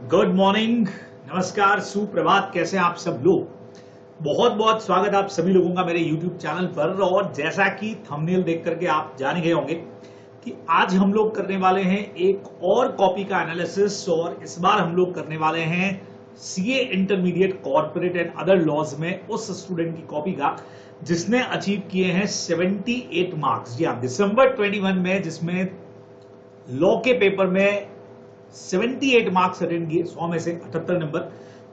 Good morning, नमस्कार, सुप्रभात। कैसे हैं आप सब लोग? बहुत बहुत स्वागत आप सभी लोगों का मेरे YouTube चैनल पर। और जैसा कि थंबनेल देख करके आप जान गए होंगे कि आज हम लोग करने वाले हैं एक और कॉपी का एनालिसिस। और इस बार हम लोग करने वाले हैं CA intermediate corporate and other laws में उस स्टूडेंट की कॉपी का जिसने अचीव किए हैं 78 मार्क्स। जी हाँ, दिसंबर 21 में, जिसमें लॉ के पेपर में 78 मार्क्स अटेंड किए, 100 में से 78 नंबर।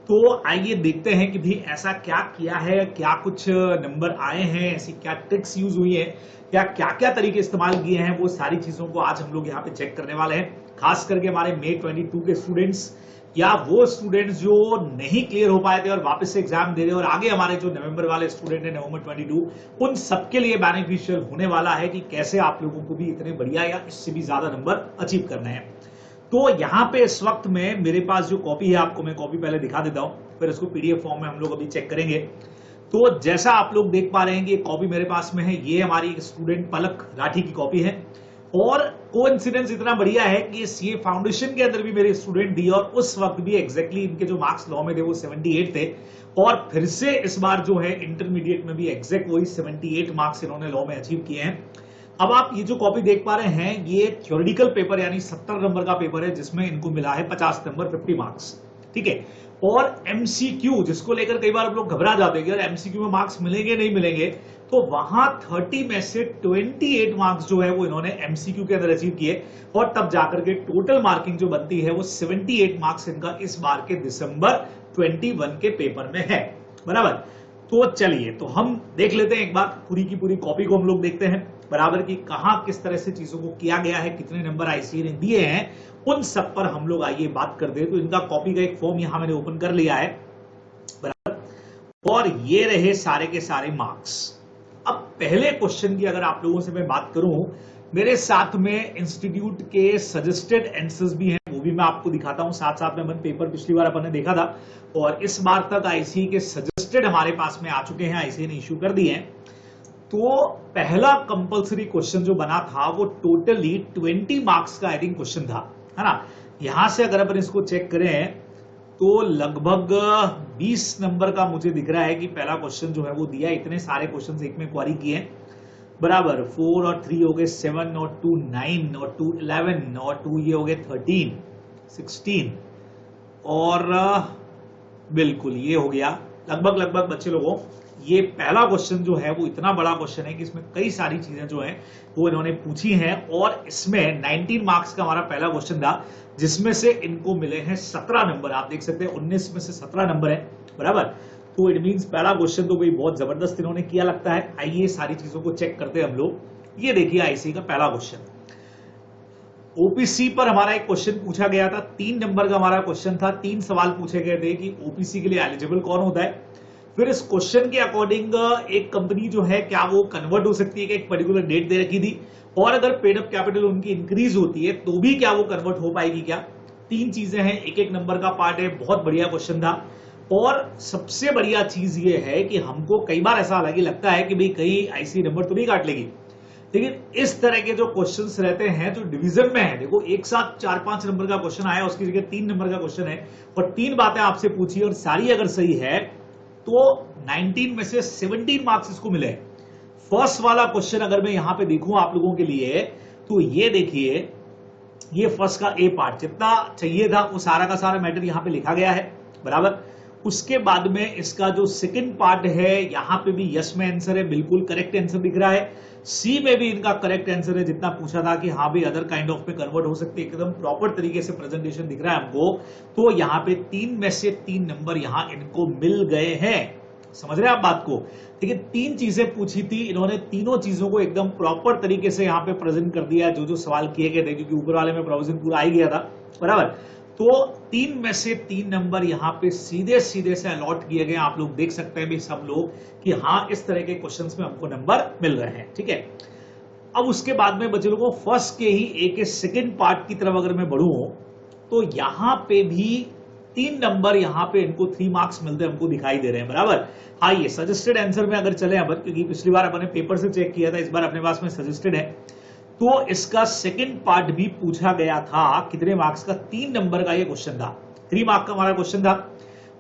तो आइए देखते हैं कि भी ऐसा क्या किया है, क्या कुछ नंबर आए हैं, ऐसी क्या ट्रिक्स यूज हुई है, या क्या क्या तरीके इस्तेमाल किए हैं। वो सारी चीजों को आज हम लोग यहाँ पे चेक करने वाले हैं। खास करके हमारे May 22 के स्टूडेंट्स या वो स्टूडेंट्स जो नहीं क्लियर हो पाए थे और वापस से एग्जाम दे रहे, और आगे हमारे जो नवंबर वाले स्टूडेंट है, नवंबर 22, उन सबके लिए बेनिफिशियल होने वाला है कि कैसे आप लोगों को भी इतने बढ़िया या इससे भी ज्यादा नंबर अचीव करना है। तो यहाँ पे इस वक्त में मेरे पास जो कॉपी है, आपको मैं कॉपी पहले दिखा देता हूं, फिर इसको पीडीएफ फॉर्म में हम लोग अभी चेक करेंगे। तो जैसा आप लोग देख पा रहे हैं कि कॉपी मेरे पास में है, ये हमारी स्टूडेंट पलक राठी की कॉपी है। और कोइंसिडेंस इतना बढ़िया है कि सीए फाउंडेशन के अंदर भी मेरे स्टूडेंट दिए, और उस वक्त भी एग्जैक्टली इनके जो मार्क्स लॉ में थे वो 78 थे। और फिर से इस बार जो है इंटरमीडिएट में भी एग्जैक्ट वही 78 मार्क्स इन्होंने लॉ में अचीव किए हैं। अब आप ये जो कॉपी देख पा रहे हैं, ये थ्योरेटिकल पेपर यानी 70 नंबर का पेपर है, जिसमें इनको मिला है 50 नंबर, 50 मार्क्स। ठीक है। और एमसीक्यू, जिसको लेकर कई बार आप लोग घबरा जाते हैं कि यार एमसीक्यू में मार्क्स मिलेंगे नहीं मिलेंगे, तो वहां 30 में से 28 मार्क्स जो है वो इन्होंने एमसीक्यू के अंदर अचीव किए। और तब जाकर के टोटल मार्किंग जो बनती है वो 78 मार्क्स इनका इस बार के दिसंबर 21 के पेपर में है। बराबर। तो चलिए, तो हम देख लेते हैं एक बार पूरी की पूरी कॉपी को हम लोग देखते हैं बराबर की, कहां किस तरह से चीजों को किया गया है, कितने नंबर आईसीए ने दिए हैं, उन सब पर हम लोग आइए बात करते हैं। तो इनका कॉपी का एक फॉर्म यहां मैंने ओपन कर लिया है बराबर। और ये रहे सारे के सारे मार्क्स। अब पहले क्वेश्चन की अगर आप लोगों से मैं बात करूं, मेरे साथ में इंस्टीट्यूट के सजेस्टेड आंसर्स भी हैं, वो भी मैं आपको दिखाता हूं। साथ साथ में अपन पेपर पिछली बार अपन ने देखा था, और इस बार तक आईसीए के सजेस्टेड हमारे पास में आ चुके हैं, आईसीए ने इश्यू कर दिए हैं। तो पहला कंपलसरी क्वेश्चन जो बना था वो टोटली 20 मार्क्स का आई थिंक क्वेश्चन था, है ना। यहां से अगर अपन इसको चेक करें तो लगभग 20 नंबर का मुझे दिख रहा है कि पहला क्वेश्चन जो है वो दिया। इतने सारे क्वेश्चन एक में क्वारी किए बराबर। 4 और 3 हो गए 7 और 2 9 और 2 11 और 2 ये हो गए 13 16 और बिल्कुल ये हो गया लगभग बच्चे लोगों। ये पहला क्वेश्चन जो है वो इतना बड़ा क्वेश्चन है कि इसमें कई सारी चीजें जो हैं वो इन्होंने पूछी हैं। और इसमें 19 मार्क्स का हमारा पहला क्वेश्चन था, जिसमें से इनको मिले हैं 17 नंबर। आप देख सकते हैं 19 में से 17 नंबर है बराबर। तो इट मींस पहला क्वेश्चन तो भाई बहुत जबरदस्त इन्होंने किया लगता है। आइए सारी चीजों को चेक करते हैं हम लोग। ये देखिए आईसी का पहला क्वेश्चन। ओपीसी पर हमारा एक क्वेश्चन पूछा गया था, 3 नंबर का हमारा क्वेश्चन था। 3 सवाल पूछे गए थे कि ओपीसी के लिए एलिजिबल कौन होता है। फिर इस क्वेश्चन के अकॉर्डिंग एक कंपनी जो है क्या वो कन्वर्ट हो सकती है, कि एक पर्टिकुलर डेट दे रखी थी, और अगर पेड अप कैपिटल उनकी इंक्रीज होती है तो भी क्या वो कन्वर्ट हो पाएगी क्या। 3 चीजें हैं, एक नंबर का पार्ट है। बहुत बढ़िया क्वेश्चन था। और सबसे बढ़िया चीज ये है कि हमको कई बार ऐसा हालांकि लगता है कि भाई कहीं आईसी नंबर तो नहीं काट लेगी, लेकिन इस तरह के जो क्वेश्चंस रहते हैं जो डिवीजन में है, देखो एक साथ 4-5 नंबर का क्वेश्चन आया, उसकी जगह 3 नंबर का क्वेश्चन है, और 3 बातें आपसे पूछी और सारी अगर सही है तो 19 में से 17 मार्क्स इसको मिले। फर्स्ट वाला क्वेश्चन अगर मैं यहां पे देखूं आप लोगों के लिए, तो ये देखिए, ये फर्स्ट का ए पार्ट जितना चाहिए था वो सारा का सारा मैटर यहां पे लिखा गया है बराबर। उसके बाद में इसका जो सेकंड पार्ट है, यहां पे भी यस में आंसर है, बिल्कुल करेक्ट आंसर दिख रहा है। सी में भी इनका करेक्ट आंसर है, जितना पूछा था कि हाँ भाई अदर काइंड ऑफ में कन्वर्ट हो सकती है, एकदम प्रॉपर तरीके से प्रेजेंटेशन दिख रहा है हमको। तो यहाँ पे 3 में से 3 नंबर यहां इनको मिल गए हैं। समझ रहे हैं आप बात को। देखिए 3 चीजें पूछी थी, इन्होंने तीनों चीजों को एकदम प्रॉपर तरीके से यहाँ पे प्रेजेंट कर दिया, जो जो सवाल किए गए थे, क्योंकि ऊपर वाले में प्रोविजन पूरा आ ही गया था बराबर। तो 3 में से 3 नंबर यहाँ पे सीधे सीधे से अलॉट किए गए। आप लोग देख सकते हैं भी सब लोग कि हाँ इस तरह के क्वेश्चंस में हमको नंबर मिल रहे हैं। ठीक है। अब उसके बाद में बच्चे लोगों फर्स्ट के ही एक सेकंड पार्ट की तरफ अगर मैं बढ़ूं, तो यहां पे भी 3 नंबर यहां पे इनको 3 मार्क्स मिलते हमको दिखाई दे रहे हैं बराबर। हाँ, ये सजेस्टेड आंसर में अगर चले अपन, क्योंकि पिछली बार अपने पेपर से चेक किया था, इस बार अपने पास में सजेस्टेड है, तो इसका सेकंड पार्ट भी पूछा गया था। कितने मार्क्स का? 3 नंबर का ये क्वेश्चन था। 3 मार्क का हमारा क्वेश्चन था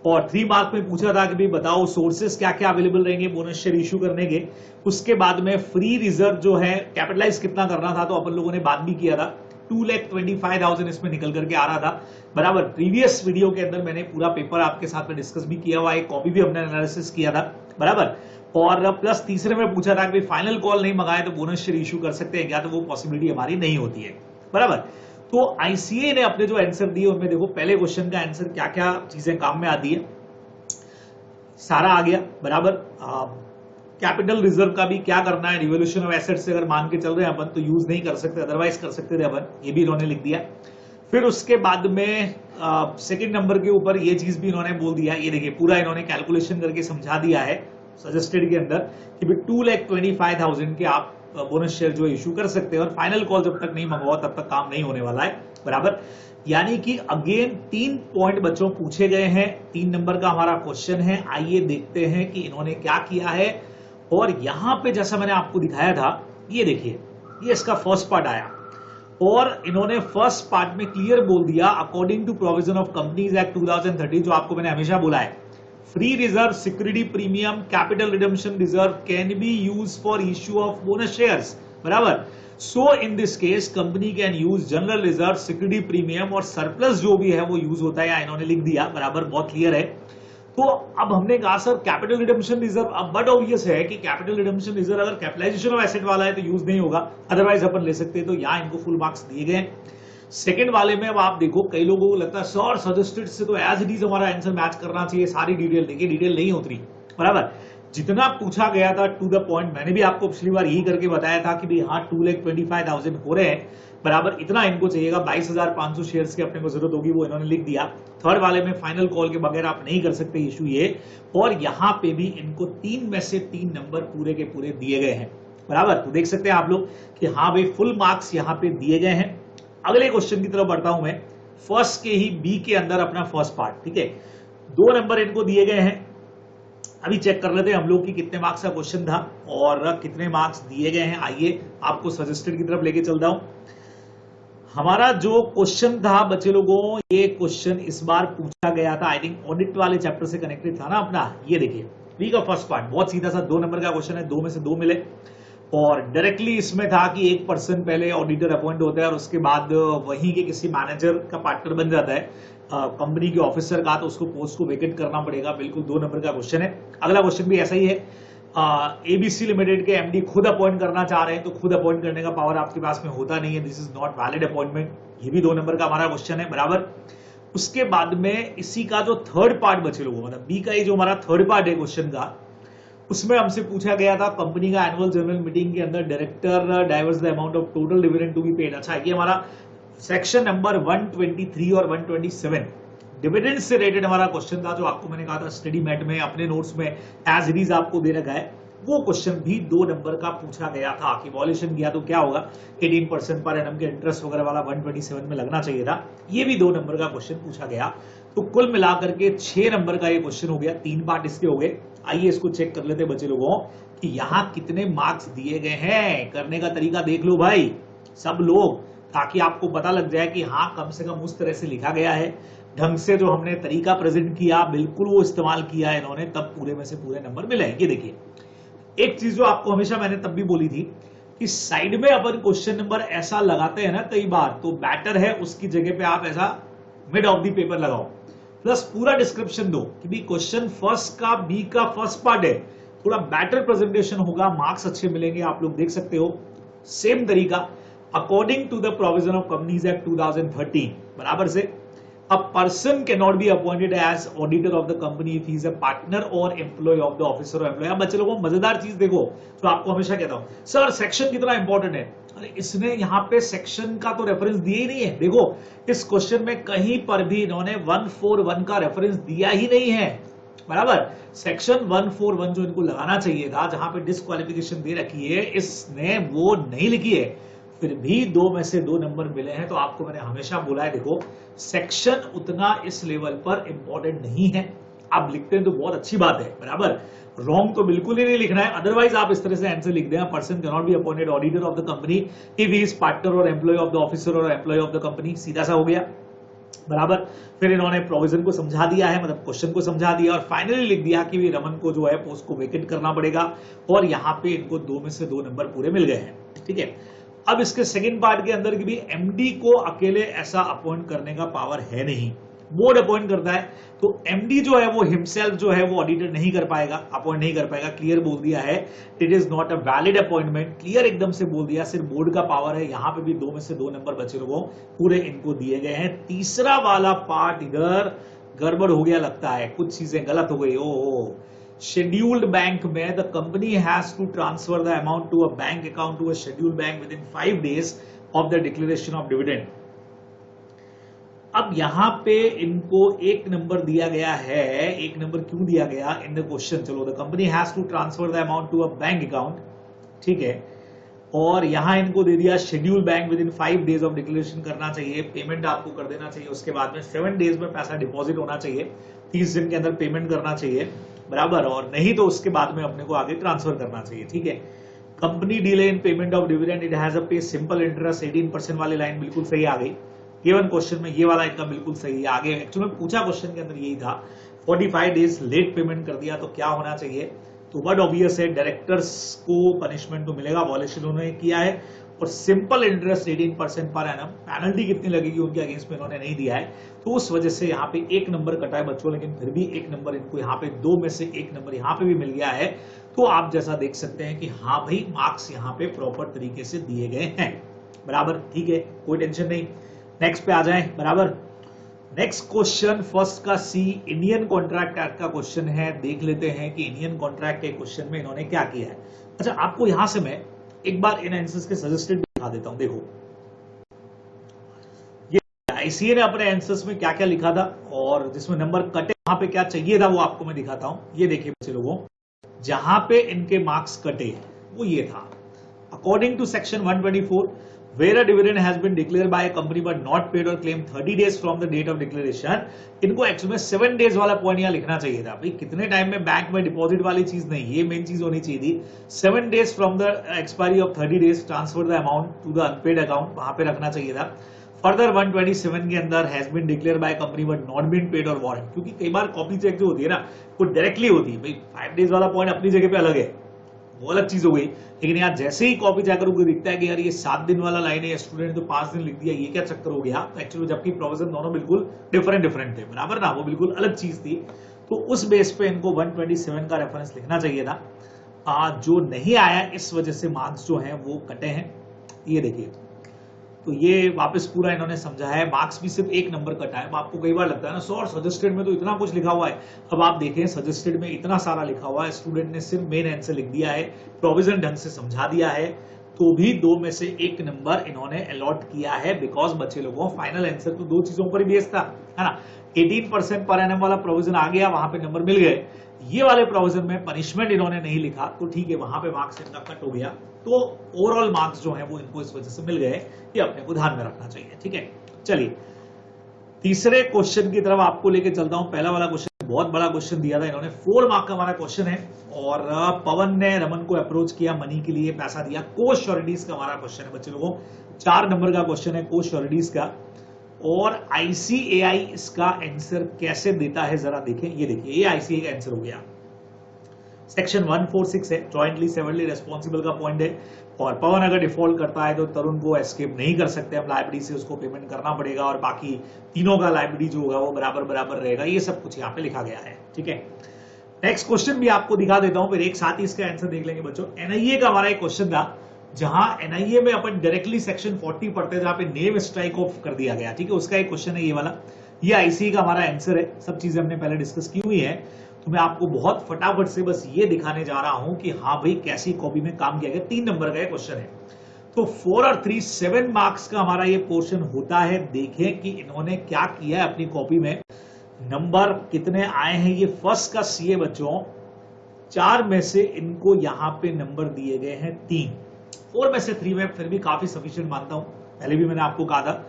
और 3 मार्क में पूछा था कि भाई बताओ सोर्सेस क्या क्या अवेलेबल रहेंगे बोनस शेयर इशू करने के। उसके बाद में फ्री रिजर्व जो है कैपिटलाइज कितना करना था तो अपन लोगों ने बात भी किया था, 2,25,000 इसमें निकल करके आ रहा था बराबर। प्रीवियस वीडियो के अंदर मैंने पूरा पेपर आपके साथ में डिस्कस भी किया हुआ है, कॉपी भी हमने एनालिसिस किया था बराबर। और प्लस तीसरे में पूछा था कि फाइनल कॉल नहीं मंगाए तो बोनस शेयर इशू कर सकते हैं क्या, तो वो पॉसिबिलिटी हमारी नहीं होती है बराबर। तो आईसीए ने अपने जो आंसर दिए उनमें देखो पहले क्वेश्चन का आंसर क्या क्या चीजें काम में आती है सारा आ गया बराबर। कैपिटल रिजर्व का भी क्या करना है, रिवोल्यूशन ऑफ एसेट्स से अगर मान के चल रहे हैं अपन तो यूज नहीं कर सकते, अदरवाइज कर सकते थे अपन, ये भी इन्होंने लिख दिया। फिर उसके बाद में सेकंड नंबर के ऊपर ये चीज भी इन्होंने बोल दिया, ये देखिए पूरा इन्होंने कैलकुलेशन करके समझा दिया है सजेस्टेड के अंदर कि भाई 2,25,000 के आप बोनस शेयर जो इशू कर सकते हैं और फाइनल कॉल जब तक नहीं मंगवाओ तब तक काम नहीं होने वाला है बराबर। यानी कि अगेन 3 पॉइंट बच्चों पूछे गए हैं, 3 नंबर का हमारा क्वेश्चन है। आइए देखते हैं कि इन्होंने क्या किया है। और यहां पे जैसा मैंने आपको दिखाया था, ये देखिए ये इसका फर्स्ट पार्ट आया और इन्होंने फर्स्ट पार्ट में क्लियर बोल दिया according to provision of companies act 2013, जो आपको मैंने हमेशा बोला है, free reserve, security premium, capital redemption reserve can be use for issue of bonus shares बराबर। So in this case company can use general reserve, security premium और surplus जो भी है वो यूज होता है, इन्होंने लिख दिया बराबर, बहुत क्लियर है। तो अब हमने कहा सर कैपिटल रिडम्पशन रिजर्व, अब बट ऑब्वियस है कि कैपिटल रिडम्पशन रिजर्व अगर कैपिटलाइजेशन ऑफ एसेट वाला है तो यूज नहीं होगा, अदरवाइज अपन ले सकते हैं, तो यहां इनको फुल मार्क्स दिए गए। सेकंड वाले में अब आप देखो कई लोगों को लगता है सर सजेस्टेड से तो एज इट इज हमारा आंसर मैच करना चाहिए, सारी डिटेल देखिए, डिटेल नहीं होती बराबर। जितना पूछा गया था टू द पॉइंट, मैंने भी आपको पिछली बार यही करके बताया था कि भाई हाँ 2,25,000 हो रहे हैं बराबर, इतना इनको चाहिएगा, 22,500 शेयर्स की अपने को जरूरत होगी, वो इन्होंने लिख दिया। थर्ड वाले में फाइनल कॉल के बगैर आप नहीं कर सकते इशू ये, और यहां पे भी इनको 3 में से 3 नंबर पूरे के पूरे दिए गए हैं बराबर। तो देख सकते हैं आप लोग कि हाँ भाई फुल मार्क्स यहां पे दिए गए हैं। अगले क्वेश्चन की तरफ बढ़ता हूं मैं, फर्स्ट के ही बी के अंदर अपना फर्स्ट पार्ट, ठीक है, 2 नंबर इनको दिए गए हैं। अभी चेक कर लेते हैं हम लोग कि कितने मार्क्स का क्वेश्चन था और कितने मार्क्स दिए गए हैं। आइए आपको सजेस्टेड की तरफ लेके चलता हूं। हमारा जो क्वेश्चन था बच्चे लोगों, ये क्वेश्चन इस बार पूछा गया था, आई थिंक ऑडिट वाले चैप्टर से कनेक्टेड था ना अपना। ये देखिए बी का फर्स्ट पार्ट बहुत सीधा सा 2 नंबर का क्वेश्चन है, 2 में से 2 मिले और डायरेक्टली इसमें था कि 1% पहले ऑडिटर अपॉइंट होता है और उसके बाद वहीं के किसी मैनेजर का पार्टनर बन जाता है कंपनी के ऑफिसर का, तो उसको पोस्ट को वेकेट करना पड़ेगा। बिल्कुल 2 नंबर का क्वेश्चन है। अगला क्वेश्चन भी ऐसा ही है, एबीसी लिमिटेड के एमडी खुद अपॉइंट करना चाह रहे हैं, तो खुद अपॉइंट करने का पावर आपके पास में होता नहीं है, this is not valid appointment. ये भी 2 नंबर का हमारा क्वेश्चन है बराबर। उसके बाद में इसी का जो थर्ड पार्ट बचे लोगों, मतलब बी का ही जो हमारा थर्ड पार्ट है क्वेश्चन का, उसमें हमसे पूछा गया था कंपनी का एनुअल जनरल मीटिंग के अंदर director diverse the amount of total dividend to be paid. अच्छा, ये हमारा सेक्शन नंबर 123 और 127 डिविडेंड से रिलेटेड हमारा क्वेश्चन था, जो आपको मैंने कहा था स्टडी मैट में अपने नोट्स में एज इट इज आपको दे रखा है। वो क्वेश्चन भी 2 नंबर का पूछा गया था कि वॉल्यूशन किया तो क्या होगा, 18% पर एनम के इंटरेस्ट वगैरह वाला 127 में लगना चाहिए था। ये भी 2 नंबर का क्वेश्चन पूछा गया। तो कुल मिलाकर के 6 नंबर का ये क्वेश्चन हो गया, 3 पार्ट इसके हो गए। आइए इसको चेक कर लेते बच्चे लोगों कि यहाँ कितने मार्क्स दिए गए हैं। करने का तरीका देख लो भाई सब लोग, ताकि आपको पता लग जाए कि हाँ कम से कम उस तरह से लिखा गया है, ढंग से जो हमने तरीका प्रेजेंट किया बिल्कुल वो इस्तेमाल किया है इन्होंने, तब पूरे में से पूरे नंबर मिले हैं। ये देखिए एक चीज जो आपको हमेशा मैंने तब भी बोली थी कि साइड में अपन क्वेश्चन नंबर ऐसा लगाते हैं ना कई बार, तो बेटर है उसकी जगह पे आप ऐसा मिड ऑफ द पेपर लगाओ, प्लस पूरा डिस्क्रिप्शन दो कि भी क्वेश्चन फर्स्ट का बी का फर्स्ट पार्ट है, थोड़ा बेटर प्रेजेंटेशन होगा, मार्क्स अच्छे मिलेंगे। आप लोग देख सकते हो सेम तरीका according to the provision of companies act 2013 बराबर से A person cannot be appointed as auditor of the company if he is a partner or employee of the officer or employee। अब बच्चे लोगों को मजेदार चीज देखो, तो आपको हमेशा कहता हूं सर सेक्शन कितना इंपॉर्टेंट है, अरे इसने यहाँ पे सेक्शन का तो रेफरेंस दिया ही नहीं है। देखो इस क्वेश्चन में कहीं पर भी इन्होंने 141 का रेफरेंस दिया ही नहीं है बराबर। सेक्शन 141 जो इनको लगाना चाहिए था, जहां पे डिस्क्वालिफिकेशन दे रखी है, इसने वो नहीं लिखी है, फिर भी 2 में से 2 नंबर मिले हैं। तो आपको मैंने हमेशा बोला है देखो सेक्शन उतना इस लेवल पर इंपॉर्टेंट नहीं है, आप लिखते हैं तो बहुत अच्छी बात है बराबर, रॉन्ग तो बिल्कुल ही नहीं लिखना है। अदरवाइज आप इस तरह से आंसर लिख दें, person can not be appointed auditor of the company if he is partner और एम्प्लॉय ऑफ द ऑफिसर और एम्प्लॉय ऑफ द कंपनी, सीधा सा हो गया। बराबर। फिर इन्होंने प्रोविजन को समझा दिया है, मतलब क्वेश्चन को समझा दिया और फाइनली लिख दिया कि रमन को जो है पोस्ट को वेकेट करना पड़ेगा और यहाँ पे इनको 2 में से 2 नंबर पूरे मिल गए हैं, ठीक है। अब इसके सेकंड पार्ट के अंदर की भी एमडी को अकेले ऐसा अपॉइंट करने का पावर है नहीं, बोर्ड अपॉइंट करता है, तो एमडी जो है वो हिमसेल्फ जो है वो ऑडिटर नहीं कर पाएगा, अपॉइंट नहीं कर पाएगा। क्लियर बोल दिया है, it is not a valid appointment, clear एकदम से बोल दिया, सिर्फ बोर्ड का पावर है। यहाँ पे भी 2 में से 2 नंबर बच्चे लोगों पूरे इनको दिए गए हैं। तीसरा वाला पार्ट इधर गड़बड़ हो गया लगता है, कुछ चीजें गलत हो गई। ओ शेड्यूल्ड बैंक में the company has to transfer the amount to a bank account to a scheduled bank within 5 days of the declaration of dividend. अब यहां पे इनको 1 नंबर दिया गया है, 1 नंबर क्यों दिया गया इन द क्वेश्चन, चलो the company has to transfer the amount to a bank account, ठीक है, और यहां इनको दे दिया schedule bank within 5 days of declaration करना चाहिए, पेमेंट आपको कर देना चाहिए, उसके बाद में 7 days में पैसा डिपॉजिट होना चाहिए, 30 दिन के अंदर पेमेंट करना चाहिए, बराबर, और नहीं तो उसके बाद में अपने को आगे ट्रांसफर करना चाहिए, ठीक है। Company delay in payment of dividend, it has a पे सिंपल इंटरेस्ट, 18% वाली लाइन बिल्कुल सही आ गई। गिवन क्वेश्चन में ये वाला इनका बिल्कुल सही है। आगे एक्चुअली में पूछा क्वेश्चन के अंदर यही था, 45 days लेट पेमेंट कर दिया तो क्या होना चाहिए, तो वर्ड ऑब्वियस है, डायरेक्टर्स को पनिशमेंट तो मिलेगा, वॉलेशन उन्होंने किया है, और simple interest 18% per annum, penalty कितनी लगेगी उनके अगेंस्ट में इन्होंने नहीं दिया है, तो उस वजह से यहाँ पे 1 नंबर कटा है बच्चों, लेकिन फिर भी 1 नंबर इनको यहाँ पे 2 में से 1 नंबर यहाँ पे भी मिल गया है। तो आप जैसा देख सकते हैं कि हाँ भाई मार्क्स यहाँ पे प्रॉपर तरीके से दिए गए हैं, बराबर, ठीक है, कोई टेंशन नहीं। नेक्स्ट पे आ जाएं, बराबर। नेक्स्ट क्वेश्चन फर्स्ट का सी, इंडियन कॉन्ट्रैक्ट एक्ट का क्वेश्चन है, देख लेते हैं कि इंडियन कॉन्ट्रैक्ट के क्वेश्चन में इन्होंने क्या किया है। अच्छा, आपको यहां से मैं एक बार इन आंसर्स के सजेस्टेड दिखा देता हूं, देखो ये आईसीए ने अपने आंसर्स में क्या क्या लिखा था और जिसमें नंबर कटे वहां पे क्या चाहिए था वो आपको मैं दिखाता हूं। ये देखिए बच्चे लोगों, जहां पे इनके मार्क्स कटे वो ये था, according to section 124 where a dividend has been declared by a company but not paid or claimed 30 days from the date of declaration, इनको एक्चुअली में 7 days वाला पॉइंट यहाँ लिखना चाहिए था। भाई कितने टाइम में बैंक में डिपॉजिट वाली चीज नहीं, ये मेन चीज होनी चाहिए थी। 7 days from the expiry of 30 days transfer the amount to the unpaid account, वहां पे रखना चाहिए था। फर्दर 127 के अंदर has been declared by company but not been paid or warrant, क्योंकि कई बार कॉपी चेक जो होती है ना वो डायरेक्टली होती है। भाई 5 days वाला पॉइंट अपनी जगह पे अलग है, वो अलग चीज हो गई, लेकिन यार जैसे ही कॉपी चेक करोगे दिखता है कि यार ये 7 दिन वाला लाइन है, स्टूडेंट ने तो 5 दिन लिख दिया, ये क्या चक्कर हो गया। तो एक्चुअली जबकि प्रोविजन दोनों बिल्कुल डिफरेंट थे, बराबर ना, वो बिल्कुल अलग चीज थी। तो उस बेस पे इनको 127 का रेफरेंस लिखना चाहिए था, जो नहीं आया, इस वजह से मार्क्स जो है वो कटे हैं। ये देखिए, तो ये वापस पूरा इन्होंने समझाया है, मार्क्स भी सिर्फ 1 नंबर कटा है। आपको कई बार लगता है ना सर सजेस्टेड में तो इतना कुछ लिखा हुआ है, अब आप देखें सजेस्टेड में इतना सारा लिखा हुआ है, स्टूडेंट ने सिर्फ मेन आंसर लिख दिया है, प्रोविजन ढंग से समझा दिया है, तो भी 2 में से 1 नंबर इन्होंने अलॉट किया है, बिकॉज बच्चे लोगों फाइनल आंसर तो 2 चीजों पर ही बेस्ड था, है ना। 18% पर एनम वाला प्रोविजन आ गया, वहां पे नंबर मिल गए, ये वाले प्रोविजन में पनिशमेंट इन्होंने नहीं लिखा, तो ठीक है, वहां पे मार्क्स इनका कट हो गया। तो ओवरऑल मार्क्स जो है वो इनको इस वजह से मिल गए, ये अपने को ध्यान में रखना चाहिए, ठीक है। चलिए तीसरे क्वेश्चन की तरफ आपको लेके चलता हूं। पहला वाला क्वेश्चन बहुत बड़ा क्वेश्चन दिया था इन्होंने, 4 मार्क का हमारा क्वेश्चन है, और पवन ने रमन को अप्रोच किया, मनी के लिए पैसा दिया, को श्योरिटीज का हमारा क्वेश्चन है बच्चे लोगों, 4 नंबर का क्वेश्चन है को श्योरिटीज का, और आईसीएआई इसका आंसर कैसे देता है जरा देखें। ये देखिए, ये आईसीएआई का आंसर हो गया, सेक्शन 146 है, जॉइंटली सेवरली रेस्पॉन्सिबल का पॉइंट है, और पवन अगर डिफॉल्ट करता है तो तरुण को एस्केप नहीं कर सकते, हम लाइबिलिटी से उसको पेमेंट करना पड़ेगा, और बाकी तीनों का लाइबिलिटी जो होगा वो बराबर रहेगा, ये सब कुछ यहाँ पे लिखा गया है, ठीक है। नेक्स्ट क्वेश्चन भी आपको दिखा देता हूं, फिर एक साथ ही इसका आंसर देख लेंगे बच्चों। एनआईए का हमारा एक क्वेश्चन था, जहां एनआईए में अपन डायरेक्टली सेक्शन 40 पढ़ते हैं, जहां पे नेम स्ट्राइक ऑफ कर दिया गया, ठीक है, उसका एक क्वेश्चन है ये वाला, ये आईसीए का हमारा आंसर है, सब चीजें हमने पहले डिस्कस की हुई है, तो मैं आपको बहुत फटाफट से बस ये दिखाने जा रहा हूं कि हाँ भाई कैसी कॉपी में काम किया गया। 3 नंबर का क्वेश्चन है, तो 4 और 3 7 मार्क्स का हमारा ये पोर्शन होता है। देखें कि इन्होंने क्या किया है अपनी कॉपी में, नंबर कितने आए हैं। ये फर्स्ट का सी है बच्चों, 4 में से इनको यहां पे नंबर दिए गए हैं 3, 4 में से 3 में फिर भी काफी सफिशिएंट मानता हूं। पहले भी मैंने आपको कहा था,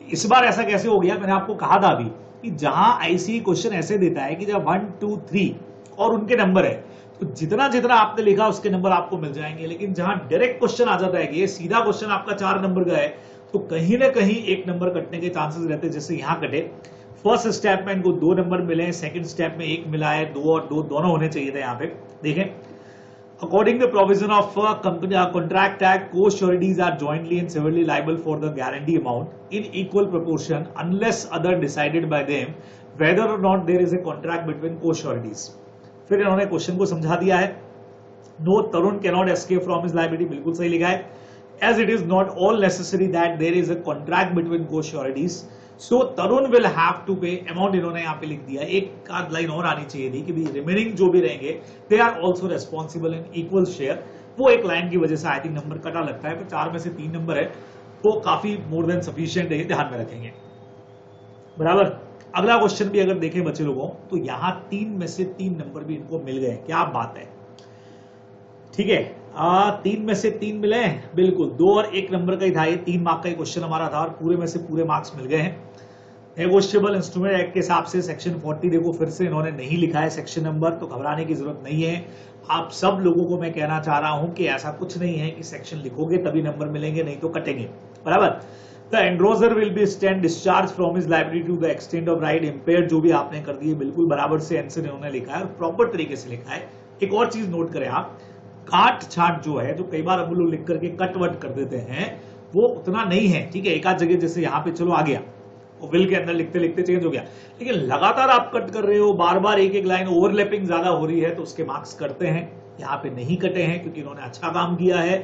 इस बार ऐसा कैसे हो गया, मैंने आपको कहा था अभी कि जहां आईसीए क्वेश्चन ऐसे देता है कि जब 1 2 3 और उनके नंबर है, तो जितना जितना आपने लिखा उसके नंबर आपको मिल जाएंगे, लेकिन जहां डायरेक्ट क्वेश्चन आ जाता है कि ये सीधा क्वेश्चन आपका 4 नंबर का है तो कहीं ना कहीं एक नंबर कटने के चांसेस रहते हैं, जैसे यहाँ कटे। फर्स्ट स्टेप में इनको 2 नंबर मिले हैं, सेकंड स्टेप में 1 मिला है, 2 और 2 दोनों होने चाहिए थे यहाँ पे। देखें, according the provision of contract act, co sureties are jointly and severally liable for the guarantee amount in equal proportion unless other decided by them whether or not there is a contract between co sureties. फिर इन्होंने question को समझा दिया है। No, Tarun can not escape from his liability, बिल्कुल सही लिखा है। As it is not all necessary that there is a contract between co-sureties, so Tarun will have to pay amount। इन्होंने यहाँ पे लिख दिया। एक आध लाइन और आनी चाहिए थी कि भी रिमेनिंग जो भी रहेंगे they are also responsible in equal share। वो एक लाइन की वजह से आई थिंक नंबर कटा लगता है, तो 4 में से 3 नंबर है, वो काफी मोर देन सफिशिएंट है, ध्यान में रखेंगे। बराबर। अगला क्वेश्चन भी अगर देखें बच्चे लोगों, तो यहाँ 3 में से 3 नंबर भी इनको मिल गए। क्या बात है, ठीक है। 3 में से 3 मिले हैं, बिल्कुल। 2 और 1 नंबर का ही था, ये 3 मार्क का ही क्वेश्चन हमारा था और पूरे में से पूरे मार्क्स मिल गए हैं। नेगोशिएबल इंस्ट्रूमेंट एक्ट के हिसाब से सेक्शन 40 देखो, फिर से इन्होंने नहीं लिखा है सेक्शन नंबर, तो घबराने की जरूरत नहीं है। आप सब लोगों को मैं कहना चाह रहा हूं कि ऐसा कुछ नहीं है कि सेक्शन लिखोगे तभी नंबर मिलेंगे, नहीं तो कटेंगे। बराबर। The endorser will be stand discharge from his liability to the extent of right impaired, जो भी आपने कर दिए बिल्कुल बराबर से आंसर इन्होंने लिखा है और प्रॉपर तरीके से लिखा है। एक और चीज नोट करें आप, काट छाट जो है, जो कई बार हम लोग लिख करके कट वट कर देते हैं, वो उतना नहीं है, ठीक है। एक आध जगह जैसे यहाँ पे चलो आ गया, वो विल के अंदर लिखते लिखते चेंज हो गया, लेकिन लगातार आप कट कर रहे हो, बार बार एक एक लाइन ओवरलैपिंग ज्यादा हो रही है, तो उसके मार्क्स कटते हैं। यहाँ पे नहीं कटे हैं क्योंकि इन्होंने अच्छा काम किया है,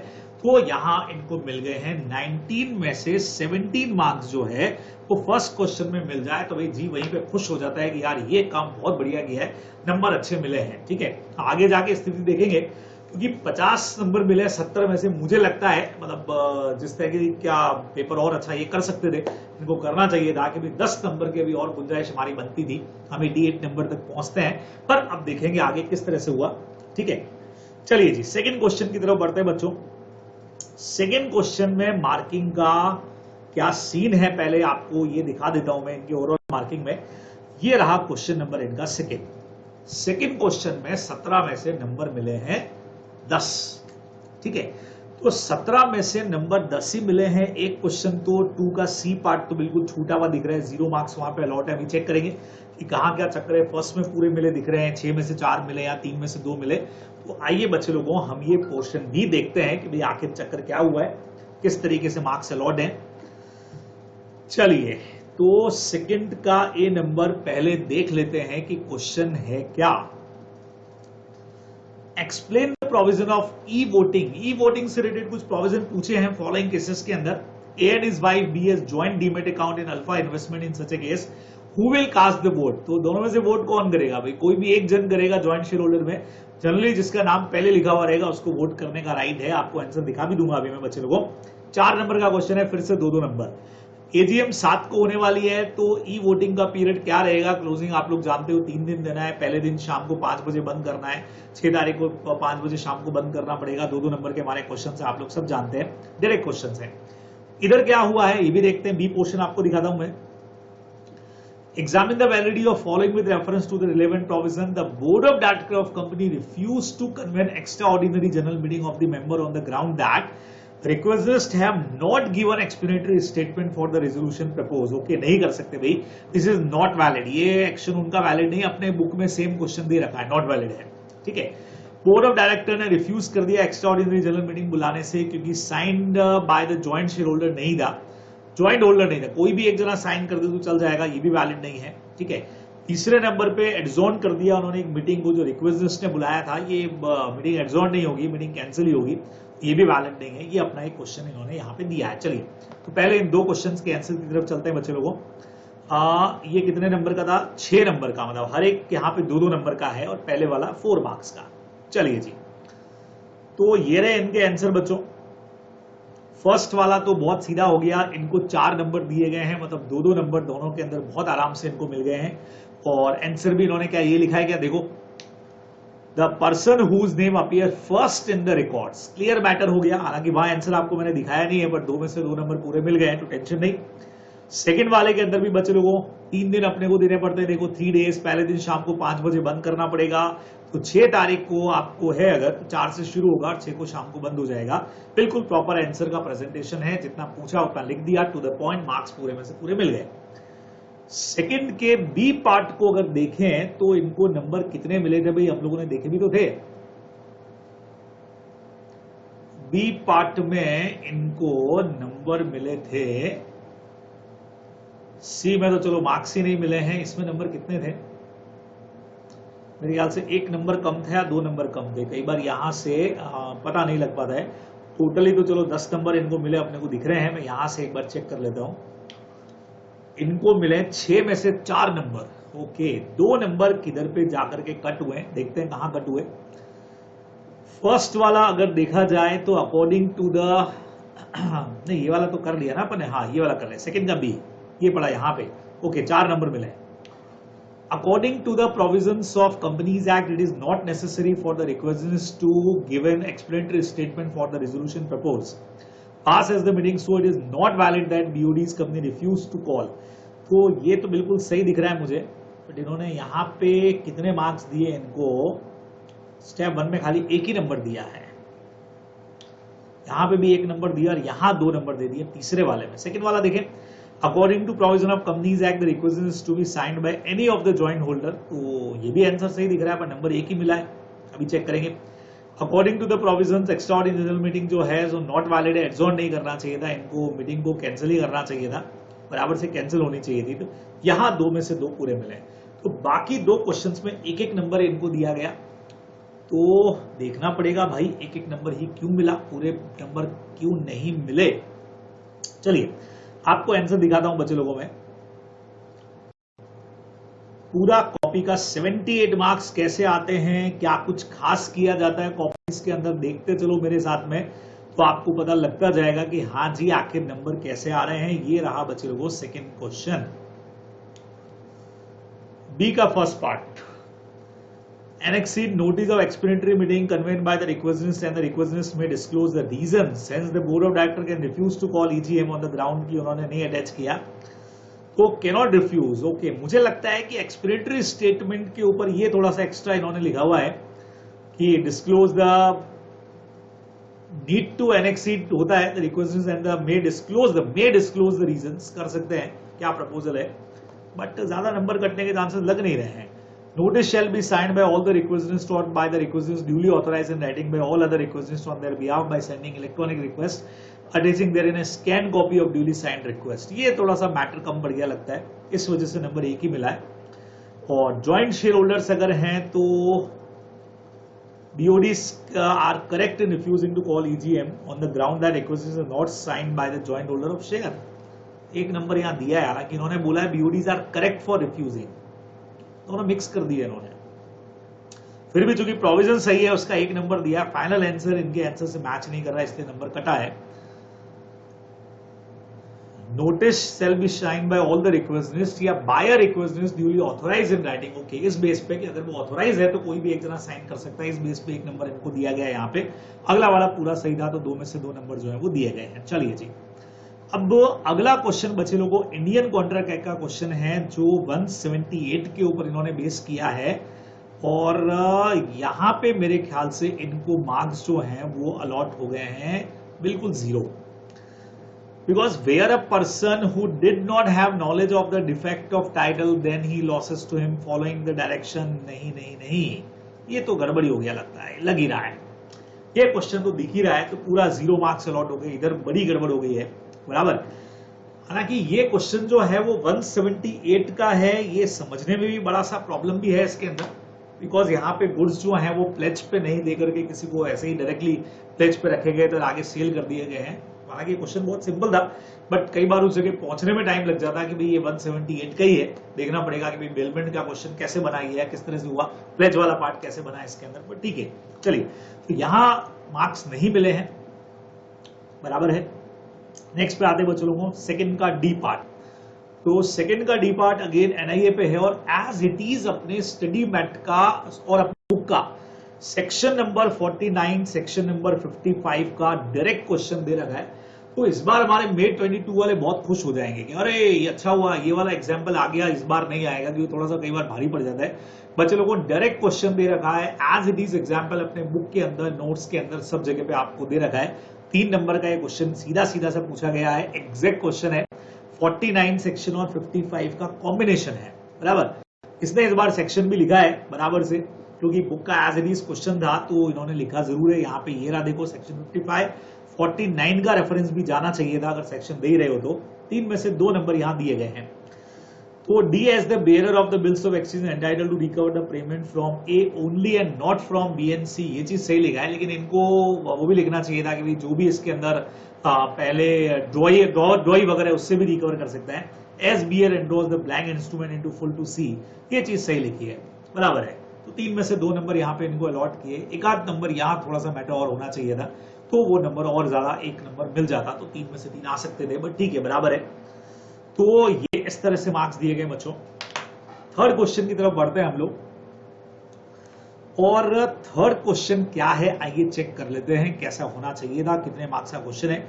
तो यहाँ इनको मिल गए हैं 19 में से 17 मार्क्स जो है वो फर्स्ट क्वेश्चन में मिल जाए तो भाई जी वहीं पे खुश हो जाता है कि यार ये काम बहुत बढ़िया किया है, नंबर अच्छे मिले हैं, ठीक है। आगे जाके स्थिति देखेंगे, क्योंकि 50 नंबर मिले 70 में से, मुझे लगता है मतलब जिस तरह की क्या पेपर और अच्छा ये कर सकते थे, इनको करना चाहिए था कि 10 नंबर की भी और गुंजाइश हमारी बनती थी, हम 88 नंबर तक पहुंचते हैं। पर अब देखेंगे आगे किस तरह से हुआ, ठीक है। चलिए जी, सेकंड क्वेश्चन की तरफ बढ़ते हैं बच्चों। सेकंड क्वेश्चन में मार्किंग का क्या सीन है, पहले आपको ये दिखा देता हूं मैं इनकी ओवरऑल मार्किंग में। ये रहा क्वेश्चन नंबर इनका सेकंड क्वेश्चन में 17 में से नंबर मिले हैं 10, ठीक है। तो 17 में से नंबर 10 ही मिले हैं। एक क्वेश्चन तो 2 का सी पार्ट तो बिल्कुल छूटा हुआ दिख रहा है, 0 मार्क्स वहां पे अलॉट है। अभी चेक करेंगे कि कहां क्या चक्कर है। फर्स्ट में पूरे मिले दिख रहे हैं, 6 में से 4 मिले या 3 में से 2 मिले। तो आइए बच्चे लोगों, हम ये पोर्शन भी देखते हैं कि भाई आखिर चक्कर क्या हुआ है, किस तरीके से मार्क्स अलॉट है। चलिए, तो सेकंड का ए नंबर पहले देख लेते हैं कि क्वेश्चन है क्या। Explain the provision of e voting. E voting से रिलेटेड कुछ प्रोविजन पूछे हैं फॉलोइंग केसेस के अंदर। A and his wife B's joint demat account in alpha investment in such a case, who will cast the vote. तो दोनों में से वोट कौन करेगा भाई, कोई भी एक जन करेगा ज्वाइंट शेयर होल्डर में। जनरली जिसका नाम पहले लिखा हुआ रहेगा उसको वोट करने का राइट है। आपको आंसर दिखा भी दूंगा अभी मैं बच्चे लोगों। 4 नंबर का क्वेश्चन है, फिर से 2-2 नंबर। एजीएम 7 को होने वाली है, तो ई वोटिंग का पीरियड क्या रहेगा। क्लोजिंग आप लोग जानते हो 3 दिन देना है। पहले दिन शाम को 5 बजे बंद करना है, 6 तारीख को 5 बजे शाम को बंद करना पड़ेगा। 2-2 नंबर के हमारे क्वेश्चन आप लोग सब जानते हैं, डायरेक्ट क्वेश्चन है। इधर क्या हुआ है ये भी देखते हैं। बी पोर्शन आपको दिखाता हूं मैं। Examine the validity of following with reference to the relevant provision. The board of directors of company refused to convene extraordinary general meeting of the member on the ground that requesters have not given explanatory statement for the resolution proposed. Okay, नहीं कर सकते भाई, this is not valid. ये action उनका valid नहीं, अपने book में same question दे रखा है, नॉट वैलिड है, ठीक है। बोर्ड ऑफ डायरेक्टर ने रिफ्यूज कर दिया एक्स्ट्राऑर्डिनरी जनरल मीटिंग बुलाने से, क्योंकि signed by the joint share holder नहीं था, ज्वाइंट होल्डर नहीं था। कोई भी एक जना साइन कर दे तो चल जाएगा, ये भी वैलिड नहीं है, ठीक है। तीसरे नंबर पे एडजॉर्न कर दिया उन्होंने एक मीटिंग को, जो रिक्वेस्ट ने बुलाया था, ये मीटिंग एडजॉर्न नहीं होगी, मीटिंग कैंसिल ही होगी, ये भी वैलिड नहीं है। ये अपना एक क्वेश्चन इन्होंने यहाँ पे दिया है। चलिए, तो पहले इन 2 क्वेश्चंस के आंसर की तरफ चलते हैं बच्चे लोगों। ये कितने नंबर का था, 6 नंबर का, मतलब हर एक यहाँ पे 2-2 नंबर का है और पहले वाला 4 मार्क्स का। चलिए जी, तो ये रहे इनके आंसर बच्चों। फर्स्ट वाला तो बहुत सीधा हो गया, इनको 4 नंबर दिए गए हैं, मतलब 2-2 नंबर दोनों के अंदर बहुत आराम से इनको मिल गए हैं। और आंसर भी इन्होंने क्या ये लिखा है, क्या देखो, the person whose name appear first in the records. Clear matter हो गया। हालांकि वहां आंसर आपको मैंने दिखाया नहीं है, बट 2 में से 2 नंबर पूरे मिल गए हैं, तो टेंशन नहीं। सेकंड वाले के अंदर भी बच्चे लोगों 3 दिन अपने को देने पड़ते हैं। देखो 3 डेज, पहले दिन शाम को 5 बजे बंद करना पड़ेगा। तो 6 तारीख को आपको है अगर, तो 4 से शुरू होगा और 6 को शाम को बंद हो जाएगा। बिल्कुल प्रॉपर आंसर का प्रेजेंटेशन है, जितना पूछा उतना लिख दिया, टू द पॉइंट, मार्क्स पूरे में से पूरे मिल गए। सेकंड के बी पार्ट को अगर देखें तो इनको नंबर कितने मिले थे भाई, हम लोगों ने देखे भी तो थे। बी पार्ट में इनको नंबर मिले थे, सी में तो चलो मार्क्स ही नहीं मिले हैं। इसमें नंबर कितने थे? मेरे ख्याल से 1 नंबर कम था या 2 नंबर कम थे। कई बार यहां से पता नहीं लग पाता है। टोटली तो चलो 10 नंबर इनको मिले, अपने को दिख रहे हैं। मैं यहां से एक बार चेक कर लेता हूं। इनको मिले 6 में से 4 नंबर। ओके, 2 नंबर किधर पे जाकर के कट हुए, देखते हैं कहां कट हुए। फर्स्ट वाला अगर देखा जाए तो अकॉर्डिंग टू द नहीं, ये वाला तो कर लिया ना अपन ने। हाँ, ये वाला कर लिया। सेकंड का बी, ये पड़ा यहां पे। ओके, 4 नंबर मिले। According to the provisions of Companies Act, it is not necessary for the requisitionist to give an explanatory statement for the resolution proposed. Pass as the meeting, so it is not valid that BOD's company refused to call. तो ये तो बिल्कुल सही दिख रहा है मुझे, but इन्होंने यहाँ पे कितने मार्क्स दिए इनको? स्टेप 1 में खाली 1 ही नंबर दिया है, यहाँ पे भी 1 नंबर दिया और यहाँ 2 नंबर दे दिए तीसरे वाले में। सेकंड वाला देखें, According to provision of Companies Act, the requisition is to be signed by any of the joint holder. तो ये भी आंसर सही दिख रहा है, पर नंबर 1 ही मिला है। अभी चेक करेंगे। According to the provisions, extraordinary general meeting जो है जो नॉट वैलिड है, एडजॉर्न नहीं करना चाहिए था, इनको मीटिंग को कैंसिल ही करना चाहिए था, बराबर से कैंसिल होनी चाहिए थी। तो यहाँ 2 में से 2 पूरे मिले। तो बाकी 2 क्वेश्चंस में 1-1 नंबर इनको दिया गया। तो देखना पड़ेगा भाई 1-1 नंबर ही क्यों मिला, पूरे नंबर क्यों नहीं मिले। चलिए आपको आंसर दिखाता हूं बच्चे लोगों में। पूरा कॉपी का 78 मार्क्स कैसे आते हैं, क्या कुछ खास किया जाता है कॉपीज के अंदर, देखते चलो मेरे साथ में, तो आपको पता लगता जाएगा कि हाँ जी आखिर नंबर कैसे आ रहे हैं। ये रहा बच्चे लोगों सेकंड क्वेश्चन। बी का first part, Annexed notice of explanatory meeting convened by the requisitionist and the requisitionist may disclose the reason since the board of director can refuse to call EGM on the ground कि उन्होंने नहीं attach किया, तो cannot refuse। Okay, मुझे लगता है कि explanatory statement के ऊपर ये थोड़ा सा एक्स्ट्रा इन्होंने लिखा हुआ है कि disclose the need to annex it होता है, the requisitionist and the may disclose the reasons कर सकते हैं क्या प्रपोजल है, बट ज्यादा नंबर कटने के चांसेस लग नहीं रहे हैं। Notice shall be signed by all the requisitionists or by the requisitionists duly authorized in writing by all other requisitionists on their behalf by sending electronic request attaching therein a scanned copy of duly signed request। ये थोड़ा सा matter कम बढ़ गया लगता है, इस वजह से नंबर 1 ही मिला है। और ज्वाइंट शेयर होल्डर्स अगर हैं तो BODs are correct in refusing to call EGM on the ground that requisitions are not signed by the joint holder of share। 1 number यहाँ दिया है, हालांकि इन्होंने बोला है BODs are correct for refusing, दोनों मिक्स कर दिया इन्होंने। फिर भी चूंकि प्रोविजन सही है उसका 1 नंबर दिया। फाइनल आंसर इनके आंसर से मैच नहीं कर रहा है, इसलिए नंबर कटा है। Notice shall be signed by all the requisitionist या by a requisitionist duly authorised in writing. Okay, इस बेस पे कि अगर वो ऑथराइज है तो कोई भी एक जना साइन कर सकता है, इस बेस पे 1 नंबर इनको दिया गया है यहाँ पे। अगला वाला पूरा सही था तो 2 में से 2 नंबर जो है वो दिए गए हैं। चलिए जी, अब अगला क्वेश्चन बच्चे लोगों इंडियन कॉन्ट्रैक्ट एक्ट का क्वेश्चन है जो 178 के ऊपर इन्होंने बेस किया है। और यहाँ पे मेरे ख्याल से इनको मार्क्स जो हैं वो अलॉट हो गए हैं बिल्कुल 0, because where a person who did not have knowledge of the defect of title then he loses to him following the direction. नहीं, ये तो गड़बड़ी हो गया लगता है, लग ही रहा है। ये क्वेश्चन तो दिख ही रहा है, तो पूरा 0 मार्क्स अलॉट हो गए। इधर बड़ी गड़बड़ हो गई है, बराबर। हालांकि ये क्वेश्चन जो है वो 178 का है, ये समझने में भी बड़ा सा प्रॉब्लम भी है इसके अंदर, बिकॉज यहाँ पे गुड्स जो हैं वो प्लेज पे नहीं दे करके किसी को ऐसे ही डायरेक्टली प्लेज पे रखे गए तो आगे सेल कर दिए गए हैं। हालांकि क्वेश्चन बहुत सिंपल था, बट कई बार उस जगह पहुंचने में टाइम लग जाता है कि भाई ये 178 का ही है। देखना पड़ेगा कि भाई बेलमेंट का क्वेश्चन कैसे बना गया है, किस तरह से हुआ, प्लेज वाला पार्ट कैसे बना है इसके अंदर, बट ठीक है। चलिए, तो यहाँ मार्क्स नहीं मिले हैं, बराबर है। नेक्स्ट पे आते बच्चों लोगों सेकंड का डी पार्ट। तो सेकंड का डी पार्ट अगेन एनआईए पे है और एज इट इज अपने स्टडी मैट का और अपने बुक का सेक्शन नंबर 49 सेक्शन नंबर 55 का डायरेक्ट क्वेश्चन दे रखा है। तो इस बार हमारे मे 22 वाले बहुत खुश हो जाएंगे कि अरे ये अच्छा हुआ, ये वाला एग्जाम्पल आ गया, इस बार नहीं आएगा क्योंकि थोड़ा सा कई बार भारी पड़ जाता है। बच्चे लोगों को डायरेक्ट क्वेश्चन दे रखा है एज इट इज एग्जाम्पल, अपने बुक के अंदर, नोट्स के अंदर, सब जगह पे आपको दे रखा है। 3 नंबर का ये क्वेश्चन सीधा सीधा सा पूछा गया है, एग्जैक्ट क्वेश्चन है, 49 सेक्शन और 55 का कॉम्बिनेशन है, बराबर। इसने इस बार सेक्शन भी लिखा है बराबर से, क्योंकि बुक का एज इट इज क्वेश्चन था तो इन्होंने लिखा जरूर है यहाँ पे। ये रहा देखो सेक्शन 55, 49 का रेफरेंस भी जाना चाहिए था अगर सेक्शन दे ही रहे हो तो। 3 में से 2 नंबर यहाँ दिए गए हैं। तो D as the bearer of the bills of exchange entitled to recover the payment from A only and not from B and C, ये चीज सही लिखा है, लेकिन इनको वो भी लिखना चाहिए था कि भाई जो भी इसके अंदर पहले ड्रॉई वगैरह उससे भी रिकवर कर सकते हैं। As bearer endorse the blank instrument into full to C, ये चीज सही लिखी है, बराबर है। तो 3 में से 2 नंबर यहाँ पे इनको अलॉट किए, एक आध नंबर यहाँ थोड़ा सा मैटर और होना चाहिए था, तो वो नंबर और ज्यादा 1 नंबर मिल जाता, तो 3 में से 3 आ सकते थे, बट ठीक है, बराबर है। तो ये इस तरह से मार्क्स दिए गए बच्चों। थर्ड क्वेश्चन की तरफ बढ़ते हैं हम लोग, और थर्ड क्वेश्चन क्या है आइए चेक कर लेते हैं कैसा होना चाहिए था, कितने मार्क्स का क्वेश्चन है।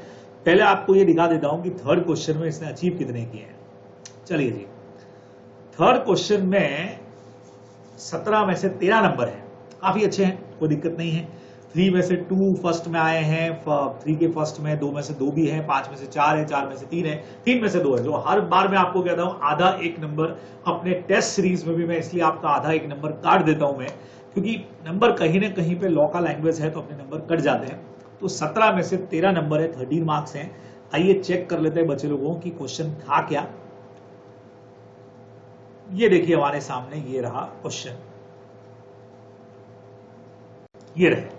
पहले आपको ये दिखा देता हूं कि थर्ड क्वेश्चन में इसने अचीव कितने किए हैं। चलिए जी, थर्ड क्वेश्चन में 17 में से 13 नंबर है, काफी अच्छे हैं, कोई दिक्कत नहीं है। 3 में से 2 फर्स्ट में आए हैं, 3 के फर्स्ट में 2 में से 2 भी है, 5 में से 4 है, 4 में से 3 है, 3 में से 2 है। जो हर बार मैं आपको कहता हूं आधा 1 नंबर, अपने टेस्ट सीरीज में भी मैं इसलिए आपका आधा 1 नंबर काट देता हूं मैं, क्योंकि नंबर कहीं ना कहीं पे लॉ का लैंग्वेज है तो अपने नंबर कट जाते हैं। तो 17 में से 13 नंबर है, 13 मार्क्स हैं। आइए चेक कर लेते हैं बच्चे लोगों की क्वेश्चन था क्या। ये देखिए हमारे सामने ये रहा क्वेश्चन, ये रहे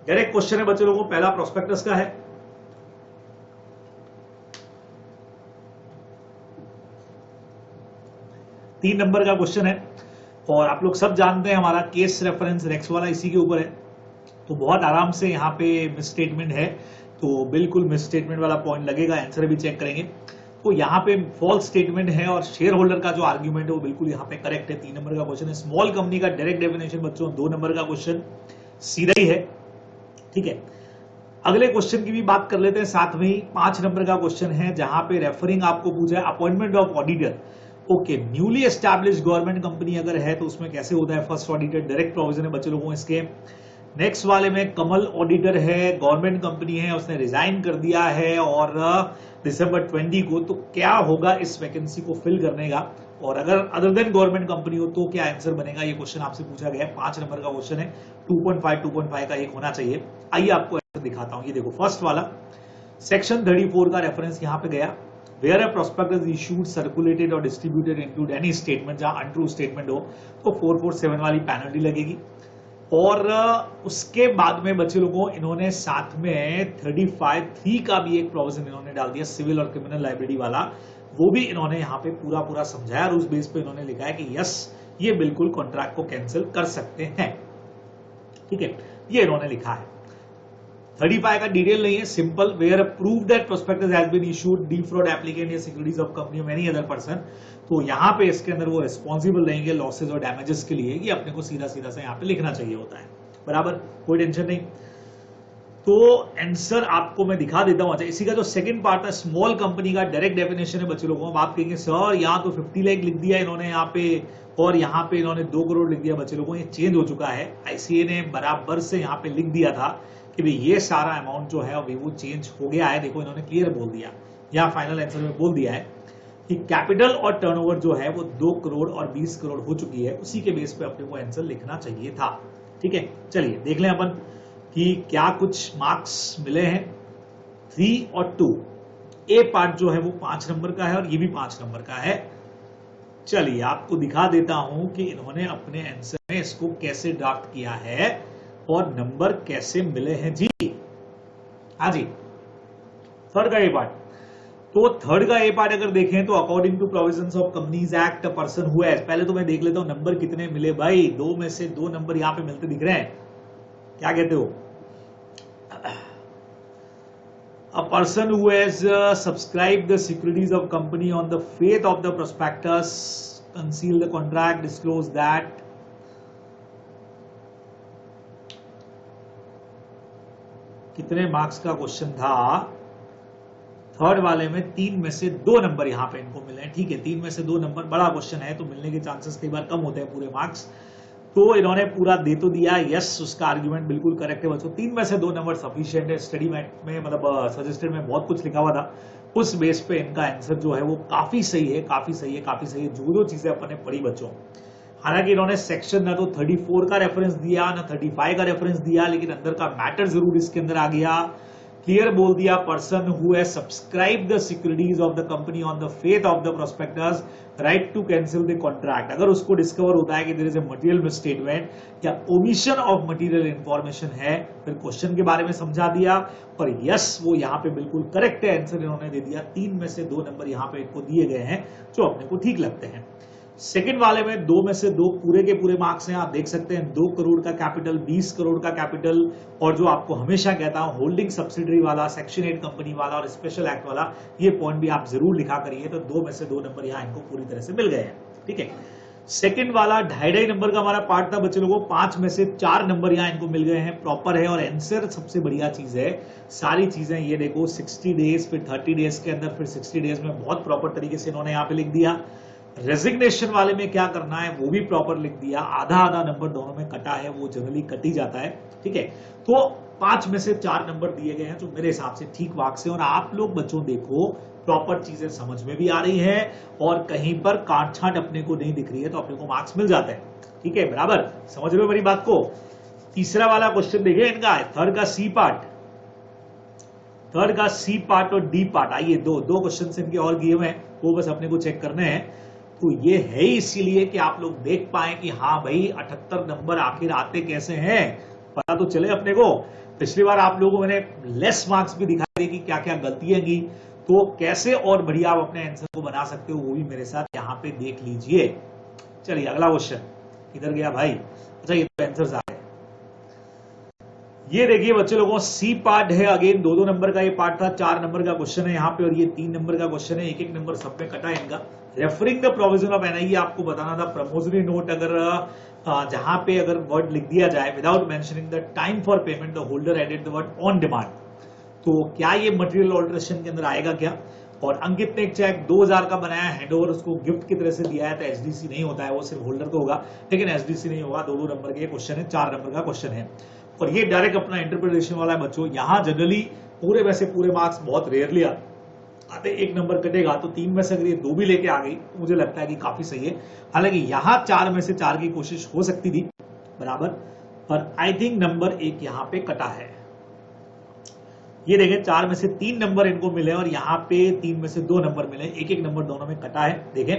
डायरेक्ट क्वेश्चन है बच्चे लोगों। पहला प्रोस्पेक्टस का है, तीन नंबर का क्वेश्चन है, और आप लोग सब जानते हैं हमारा केस रेफरेंस रेक्स वाला इसी के ऊपर है, तो बहुत आराम से यहाँ पे मिस स्टेटमेंट है, तो बिल्कुल मिस स्टेटमेंट वाला पॉइंट लगेगा, आंसर भी चेक करेंगे। तो यहाँ पे फॉल्स स्टेटमेंट है, और शेयर होल्डर का जो आर्ग्यूमेंट है वो बिल्कुल यहाँ पे करेक्ट है। 3 नंबर का क्वेश्चन है। स्मॉल कंपनी का डायरेक्ट डेफिनेशन बच्चों 2 नंबर का क्वेश्चन सीधा ही है, ठीक है। अगले क्वेश्चन की भी बात कर लेते हैं साथ में ही। 5 नंबर का क्वेश्चन है जहां पे रेफरिंग आपको पूछा है appointment of auditor. Okay, newly establish government company अगर है तो उसमें कैसे होता है फर्स्ट ऑडिटर, डायरेक्ट प्रोविजन है बच्चे लोगों इसके। नेक्स्ट वाले में कमल ऑडिटर है, गवर्नमेंट कंपनी है, उसने रिजाइन कर दिया है और दिसंबर 20 को, तो क्या होगा इस वैकेंसी को फिल करने का, और अगर अदर देन गवर्नमेंट कंपनी हो तो क्या आंसर बनेगा, ये क्वेश्चन आपसे पूछा गया है। 5 नंबर का क्वेश्चन है, 2.5 का एक होना चाहिए। आइए आपको दिखाता हूं, ये देखो फर्स्ट वाला सेक्शन 34 का रेफरेंस यहां पे गया। Where a prospectus is issued, circulated or distributed include any statement, जहां अनट्रू स्टेटमेंट हो तो 447 वाली पेनल्टी लगेगी। और उसके बाद में बच्चे लोगों इन्होंने साथ में 35(3) का भी एक प्रोविजन इन्होंने डाल दिया, सिविल और क्रिमिनल लाइबिलिटी वाला, वो भी इन्होंने यहाँ पे पूरा पूरा समझाया, और उस बेस पे इन्होंने लिखा है कि यस ये बिल्कुल कॉन्ट्रैक्ट को कैंसिल कर सकते हैं, ठीक है, ये इन्होंने लिखा है। 35 का डिटेल नहीं है, simple, where proved that prospectus has been issued defraud applicant या securities of company of any other person, तो यहाँ पे इसके अंदर वो रिस्पॉन्सिबल रहेंगे लॉसेज और डैमेजेस के लिए, ये अपने को सीधा सीधा से यहाँ पे लिखना चाहिए होता है, बराबर, कोई टेंशन नहीं। तो आंसर आपको मैं दिखा देता हूं। अच्छा, इसी का जो सेकंड पार्ट है स्मॉल कंपनी का डायरेक्ट डेफिनेशन है बच्चे लोगों। आप कहेंगे सर यहाँ तो 50 लाख लिख दिया इन्होंने यहाँ पे, और यहाँ पे इन्होंने 2 करोड़ लिख दिया बच्चे लोगों, ये चेंज हो चुका है। आईसीए ने बराबर से यहाँ पे लिख दिया था कि भाई ये सारा अमाउंट जो है वो चेंज हो गया है। देखो इन्होंने क्लियर बोल दिया, यहाँ फाइनल आंसर में बोल दिया है कि कैपिटल और टर्नओवर जो है वो 2 करोड़ और 20 करोड़ हो चुकी है, उसी के बेस पे अपने को आंसर लिखना चाहिए था, ठीक है। चलिए देख लें अपन कि क्या कुछ मार्क्स मिले हैं। 3 और 2, ए पार्ट जो है वो 5 नंबर का है और ये भी 5 नंबर का है। चलिए आपको दिखा देता हूं कि इन्होंने अपने आंसर में इसको कैसे ड्राफ्ट किया है और नंबर कैसे मिले हैं जी। हाँ जी, थर्ड का ए पार्ट, तो थर्ड का ए पार्ट अगर देखें तो according to provisions of companies act person who has, पहले तो मैं देख लेता हूं नंबर कितने मिले भाई। 2 में से 2 नंबर यहां पे मिलते दिख रहे हैं, क्या कहते हो। A person who has subscribed the securities of company on the faith of the prospectus, conceal the contract, disclose that. कितने मार्क्स का क्वेश्चन था, थर्ड वाले में 3 में से 2 नंबर यहाँ पे इनको मिले हैं। ठीक है, 3 में से 2 नंबर बड़ा क्वेश्चन है तो मिलने के चांसेस कई बार कम होते हैं पूरे मार्क्स, तो इन्होंने पूरा दे तो दिया। यस, उसका आर्ग्यूमेंट बिल्कुल करेक्ट है बच्चों, 3 में से 2 नंबर सफिशिएंट है। स्टडी में मतलब सजेस्टेड में बहुत कुछ लिखा हुआ था, उस बेस पे इनका आंसर जो है वो काफी सही है, काफी सही है, काफी सही है। जो चीजें अपन ने पढ़ी बच्चों, हालांकि इन्होंने सेक्शन ना तो 34 का रेफरेंस दिया ना 35 का रेफरेंस दिया, लेकिन अंदर का मैटर जरूर इसके अंदर आ गया। क्लियर बोल दिया, person who has subscribe the securities of the company on the faith of the prospectus right to cancel the contract. अगर उसको डिस्कवर होता है कि there is a material misstatement या ओमिशन ऑफ मटेरियल इंफॉर्मेशन है, फिर क्वेश्चन के बारे में समझा दिया। और यस, वो यहाँ पे बिल्कुल करेक्ट है, आंसर इन्होंने दे दिया। 3 में से 2 नंबर यहाँ पे इनको दिए गए हैं जो अपने को ठीक लगते हैं। सेकंड वाले में 2 में से 2 पूरे के पूरे मार्क्स हैं। आप देख सकते हैं 2 करोड़ का कैपिटल, 20 करोड़ का कैपिटल, और जो आपको हमेशा कहता हूं होल्डिंग सब्सिडरी वाला, सेक्शन 8 कंपनी वाला और स्पेशल एक्ट वाला, ये पॉइंट भी आप जरूर लिखा करिए। तो 2 में से 2 नंबर यहाँ इनको पूरी तरह से मिल गए हैं। ठीक है, सेकंड वाला 2.5 नंबर का हमारा पार्ट था बच्चे लोगों, 5 में से 4 नंबर यहाँ इनको मिल गए हैं, प्रॉपर है। और आंसर सबसे बढ़िया चीज है, सारी चीजें ये देखो 60 डेज, फिर 30 डेज के अंदर, फिर 60 डेज में बहुत प्रॉपर तरीके से इन्होंने यहाँ पे लिख दिया। रेजिग्नेशन वाले में क्या करना है वो भी प्रॉपर लिख दिया। आधा आधा नंबर दोनों में कटा है, वो जनरली कट ही जाता है। ठीक है, तो 5 में से 4 नंबर दिए गए हैं जो मेरे हिसाब से ठीक वाक से। और आप लोग बच्चों देखो, प्रॉपर चीजें समझ में भी आ रही है और कहीं पर काट छाट अपने को नहीं दिख रही है, तो अपने को मार्क्स मिल जाते हैं। ठीक है, बराबर समझ रहे हो मेरी बात को। तीसरा वाला क्वेश्चन देखिए इनका है, थर्ड का सी पार्ट और डी पार्ट। आइए दो क्वेश्चन इनके और दिए हुए हैं, वो बस अपने को चेक करने हैं। तो ये है इसीलिए कि आप लोग देख पाए कि हाँ भाई 78 नंबर आखिर आते कैसे हैं, पता तो चले अपने को। पिछली बार आप लोगों को मैंने लेस मार्क्स भी दिखाई कि क्या क्या गलतियां की, तो कैसे और बढ़िया आप अपने आंसर को बना सकते हो वो भी मेरे साथ यहाँ पे देख लीजिए। चलिए अगला क्वेश्चन किधर गया भाई। अच्छा, ये तो आंसर्स आ गए। ये देखिए बच्चे लोगों, सी पार्ट है, अगेन 2 नंबर का ये पार्ट था, 4 नंबर का क्वेश्चन है यहाँ पे, और ये 3 नंबर का क्वेश्चन है। एक नंबर सब में कटा है इनका। Referring the provision of NIA आपको बताना था। प्रमोजरी नोट अगर जहां पे अगर वर्ड लिख दिया जाए without mentioning the time for payment, the holder added the word on demand, तो क्या ये मटेरियल ऑल्टरेशन के अंदर आएगा क्या। और अंकित ने एक चेक 2000 का बनाया, हैंडओवर उसको गिफ्ट की तरह से दिया है, तो एचडीसी नहीं होता है, वो सिर्फ होल्डर को होगा, लेकिन एचडीसी नहीं होगा। 2 नंबर के क्वेश्चन है, 4 नंबर का क्वेश्चन है, और ये डायरेक्ट अपना इंटरप्रिटेशन वाला है बच्चों। यहां जनरली पूरे वैसे पूरे मार्क्स बहुत रेयरली आते, 1 नंबर कटेगा, तो 3 में से अगर ये 2 भी लेके आ गई तो मुझे लगता है कि काफी सही है। हालांकि यहां 4 में से 4 की कोशिश हो सकती थी बराबर, पर आई थिंक नंबर 1 यहां पे कटा है। ये देखें, 4 में से 3 नंबर इनको मिले और यहाँ पे 3 में से 2 नंबर मिले, एक नंबर दोनों में कटा है। देखें,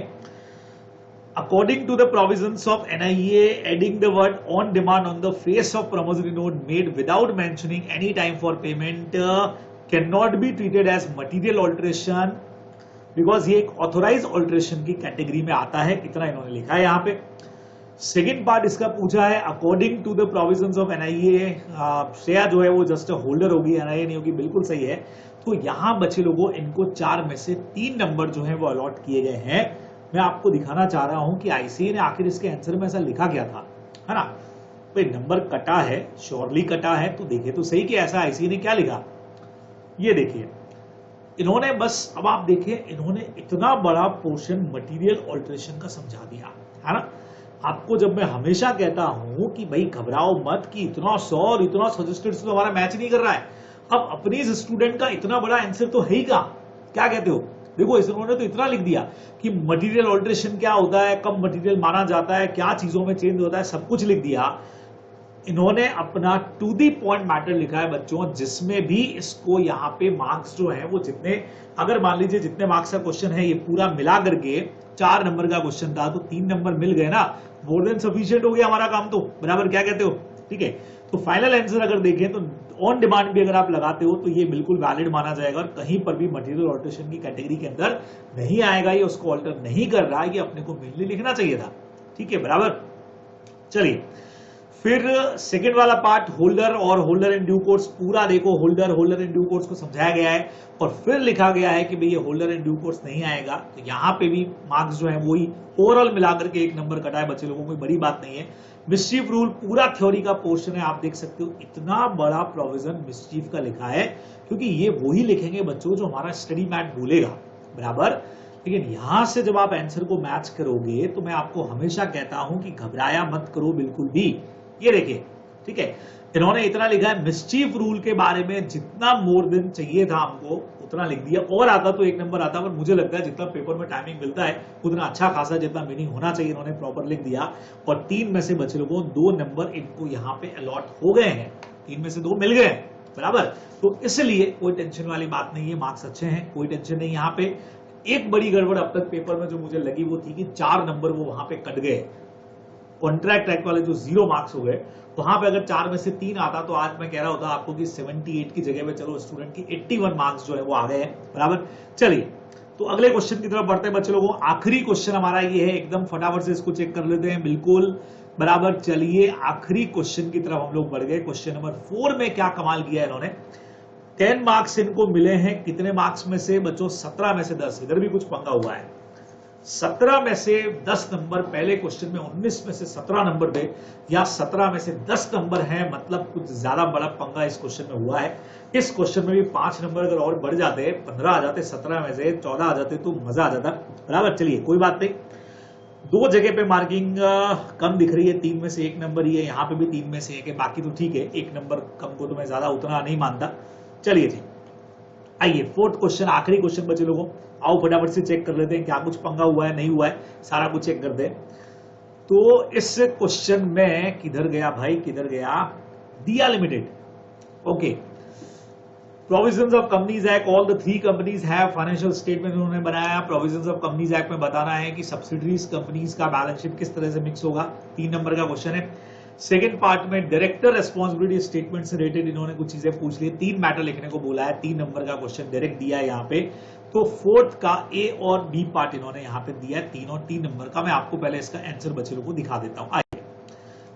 according to the provisions of NIA, adding the word on demand on the face of promissory note made without mentioning any time for payment cannot be treated as material alteration, because ये एक authorized alteration की category में आता है। इतना इन्होंने लिखा है यहाँ पे। सेकेंड पार्ट इसका पूछा है, according to the provisions of NIA, Shreya जो है वो जस्ट होल्डर होगी, एनआईए नहीं होगी, बिल्कुल सही है। तो यहां बच्चे लोगों इनको 4 में से 3 नंबर जो है वो अलॉट किए गए हैं। मैं आपको दिखाना चाह रहा हूं कि आईसीए ने आखिर इसके आंसर में ऐसा लिखा क्या था, है ना। भाई नंबर कटा है, श्योरली कटा है, तो देखिए तो सही कि ऐसा आईसीए ने क्या लिखा। ये देखिए इन्होंने बस, अब आप देखिए इन्होंने इतना बड़ा पोर्शन मटीरियल ऑल्टरेशन का समझा दिया, है ना। आपको जब मैं हमेशा कहता हूं कि भाई घबराओ मत कि इतना 100 और इतना सजेस्टेड से तो हमारा मैच नहीं कर रहा है, अब अपनी स्टूडेंट का इतना बड़ा आंसर तो है ही का, क्या कहते हो। देखो इन्होंने तो इतना लिख दिया कि मटेरियल ऑल्टरेशन क्या होता है, कब मटेरियल माना जाता है, क्या चीजों में चेंज होता है, सब कुछ लिख दिया। इन्होंने अपना टू दी पॉइंट मैटर लिखा है बच्चों, जिसमें भी इसको यहाँ पे मार्क्स जो है वो जितने, अगर मान लीजिए जितने मार्क्स का क्वेश्चन है ये पूरा मिला करके 4 नंबर का क्वेश्चन था, तो 3 नंबर मिल गए ना, मोर देन सफिशिएंट हो गया हमारा काम तो बराबर, क्या कहते हो। ठीक है, तो फाइनल आंसर अगर देखें तो ऑन डिमांड भी अगर आप लगाते हो तो ये बिल्कुल वैलिड माना जाएगा, और कहीं पर भी मटेरियल ऑल्टरेशन की कैटेगरी के अंदर नहीं आएगा, ये उसको ऑल्टर नहीं कर रहा है, ये अपने को मेनली लिखना चाहिए था। ठीक है बराबर। चलिए फिर सेकेंड वाला पार्ट, होल्डर और होल्डर इन ड्यू कोर्स, पूरा देखो होल्डर इन ड्यू कोर्स को समझाया गया है, और फिर लिखा गया है कि भाई ये होल्डर इन ड्यू कोर्स नहीं आएगा, तो यहाँ पे भी मार्क्स जो है वही ओवरऑल मिलाकर के 1 नंबर कटा है बच्चे लोगों को, कोई बड़ी बात नहीं है। मिस्चीफ रूल पूरा थ्योरी का पोर्शन है, आप देख सकते हो इतना बड़ा प्रोविजन मिस्चीफ का लिखा है, क्योंकि ये वही लिखेंगे बच्चों जो हमारा स्टडी मैट बोलेगा, बराबर। लेकिन यहां से जब आप आंसर को मैच करोगे तो मैं आपको हमेशा कहता हूं कि घबराया मत करो बिल्कुल भी। ये देखिए, ठीक है, इन्होंने इतना लिखा है मिस्चीफ रूल के बारे में, जितना मोर दिन चाहिए था हमको उतना लिख दिया। और आता तो एक नंबर आता, पर मुझे लगता है जितना पेपर में टाइमिंग मिलता है उतना अच्छा खासा जितना मीनिंग होना चाहिए इन्होंने प्रॉपर लिख दिया। और 3 में से बच्चे लोगों 2 नंबर इनको यहाँ पे अलॉट हो गए हैं, 3 में से 2 मिल गए, बराबर। तो इसलिए कोई टेंशन वाली बात नहीं है, मार्क्स अच्छे हैं, कोई टेंशन नहीं। यहाँ पे एक बड़ी गड़बड़ अब तक पेपर में जो मुझे लगी वो थी कि 4 नंबर वो वहां पे कट गए, कॉन्ट्रैक्ट एक्ट वाले जो 0 मार्क्स हो गए। वहां पे अगर 4 में से 3 आता तो आज मैं कह रहा होता आपको कि 78 की जगह पे चलो स्टूडेंट की 81 मार्क्स जो है वो आ गए हैं, बराबर। चलिए तो अगले क्वेश्चन की तरफ बढ़ते हैं बच्चे लोगों। आखिरी क्वेश्चन हमारा ये है, एकदम फटाफट से इसको चेक कर लेते हैं, बिल्कुल बराबर। चलिए आखिरी क्वेश्चन की तरफ हम लोग बढ़ गए। क्वेश्चन नंबर 4 में क्या कमाल किया इन्होंने, 10 मार्क्स इनको मिले हैं, कितने मार्क्स में से बच्चों, 17 में से 10। इधर भी कुछ पंगा हुआ है, 17 में से 10 नंबर, पहले क्वेश्चन में 19 में से 17 नंबर थे, या 17 में से 10 नंबर है, मतलब कुछ ज्यादा बड़ा पंगा इस क्वेश्चन में हुआ है। इस क्वेश्चन में भी 5 नंबर अगर और बढ़ जाते, 15 आ जाते, 17 में से 14 आ जाते तो मजा आ जाता, बराबर। चलिए कोई बात नहीं, 2 जगह पे मार्किंग कम दिख रही है, 3 में से 1 नंबर ही है, यहाँ पे भी 3 में से 1 है, बाकी तो ठीक है, 1 नंबर कम को तो मैं ज्यादा उतना नहीं मानता। चलिए जी, आइए 4th क्वेश्चन, आखिरी क्वेश्चन बचे लोगों। आओ फटाफट से चेक कर लेते हैं क्या कुछ पंगा हुआ है, नहीं हुआ है, सारा कुछ चेक करते हैं। तो इस क्वेश्चन में किधर गया भाई, किधर गया, दिया limited, okay. Provisions of companies act, all the 3 companies have financial statement उन्होंने बनाया। प्रोविजंस ऑफ कंपनीज एक्ट में बताना है कि सब्सिडरीज कंपनीज का बैलेंस शीट किस तरह से मिक्स होगा, 3 नंबर का क्वेश्चन है। सेकेंड पार्ट में डायरेक्टर रेस्पॉन्सिबिलिटी स्टेटमेंट से रिलेटेड इन्होंने कुछ चीजें पूछ ली, 3 मैटर लिखने को बोला है, 3 नंबर का क्वेश्चन डायरेक्ट दिया है यहाँ पे। तो 4th का ए और बी पार्ट इन्होंने यहाँ पे दिया है, 3 और 3 नंबर का। मैं आपको पहले इसका आंसर बच्चे लोगों को दिखा देता हूँ। आइए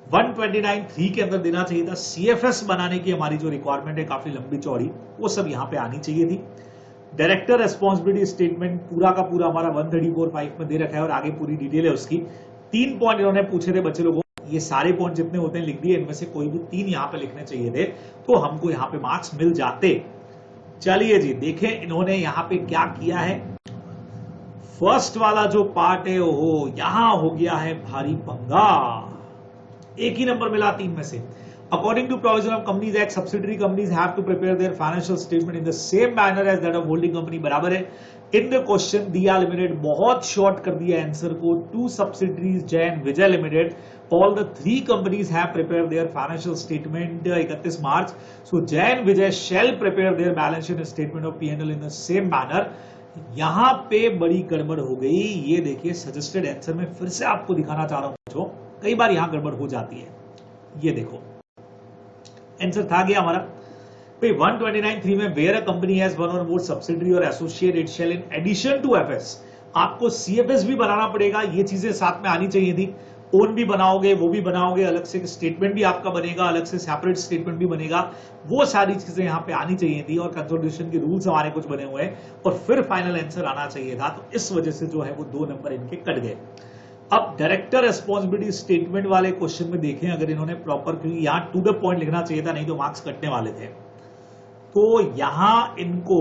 129(3) के अंदर देना चाहिए था। सीएफएस बनाने की हमारी जो रिक्वायरमेंट है काफी लंबी चौड़ी, वो सब यहाँ पे आनी चाहिए थी। डायरेक्टर रेस्पॉन्सिबिलिटी स्टेटमेंट पूरा का पूरा हमारा 134(5) में दे रखा है और आगे पूरी डिटेल है उसकी। 3 पॉइंट इन्होंने पूछे थे बच्चे लोगों, ये सारे पॉइंट जितने होते हैं लिख दिए, इनमें से कोई भी 3 यहाँ पे लिखने चाहिए थे तो हमको यहाँ पे मार्क्स मिल जाते। चलिए जी देखें इन्होंने यहाँ पे क्या किया है। फर्स्ट वाला जो पार्ट है वो यहां हो गया है भारी पंगा, एक ही नंबर मिला 3 में से। According to provision of companies act, subsidiary companies have to prepare their financial statement in the same manner as that of holding company, बराबर है। इन द क्वेश्चन दिया लिमिटेड, बहुत शॉर्ट कर दिया आंसर को, 2 subsidiaries Jain Vijay limited, all the 3 companies have prepared their financial statement 31 March. So Jain Vijay shall prepare their balance sheet and statement of P&L in the same manner. यहां पे बड़ी गड़बड़ हो गई। ये देखिए सजेस्टेड आंसर में फिर से आपको दिखाना चाह रहा हूं बच्चों, कई बार यहां गड़बड़ हो जाती है। ये देखो आंसर था गया हमारा 129(3) में where a company has one or more subsidiary or associate it shall in addition to FS, आपको सीएफएस भी बनाना पड़ेगा, ये चीजें साथ में आनी चाहिए थी। ओन भी बनाओगे, वो भी बनाओगे, अलग से स्टेटमेंट भी आपका बनेगा, अलग से सेपरेट स्टेटमेंट भी बनेगा, वो सारी चीजें यहाँ पे आनी चाहिए थी। और कंसोलिडेशन के रूल्स हमारे कुछ बने हुए हैं और फिर फाइनल आंसर आना चाहिए था, तो इस वजह से जो है वो 2 नंबर इनके कट गए। अब डायरेक्टर रेस्पॉन्सिबिलिटी स्टेटमेंट वाले क्वेश्चन में देखें, अगर इन्होंने प्रॉपर, क्योंकि यहाँ टू द पॉइंट लिखना चाहिए था, नहीं तो मार्क्स कटने वाले थे। तो यहां इनको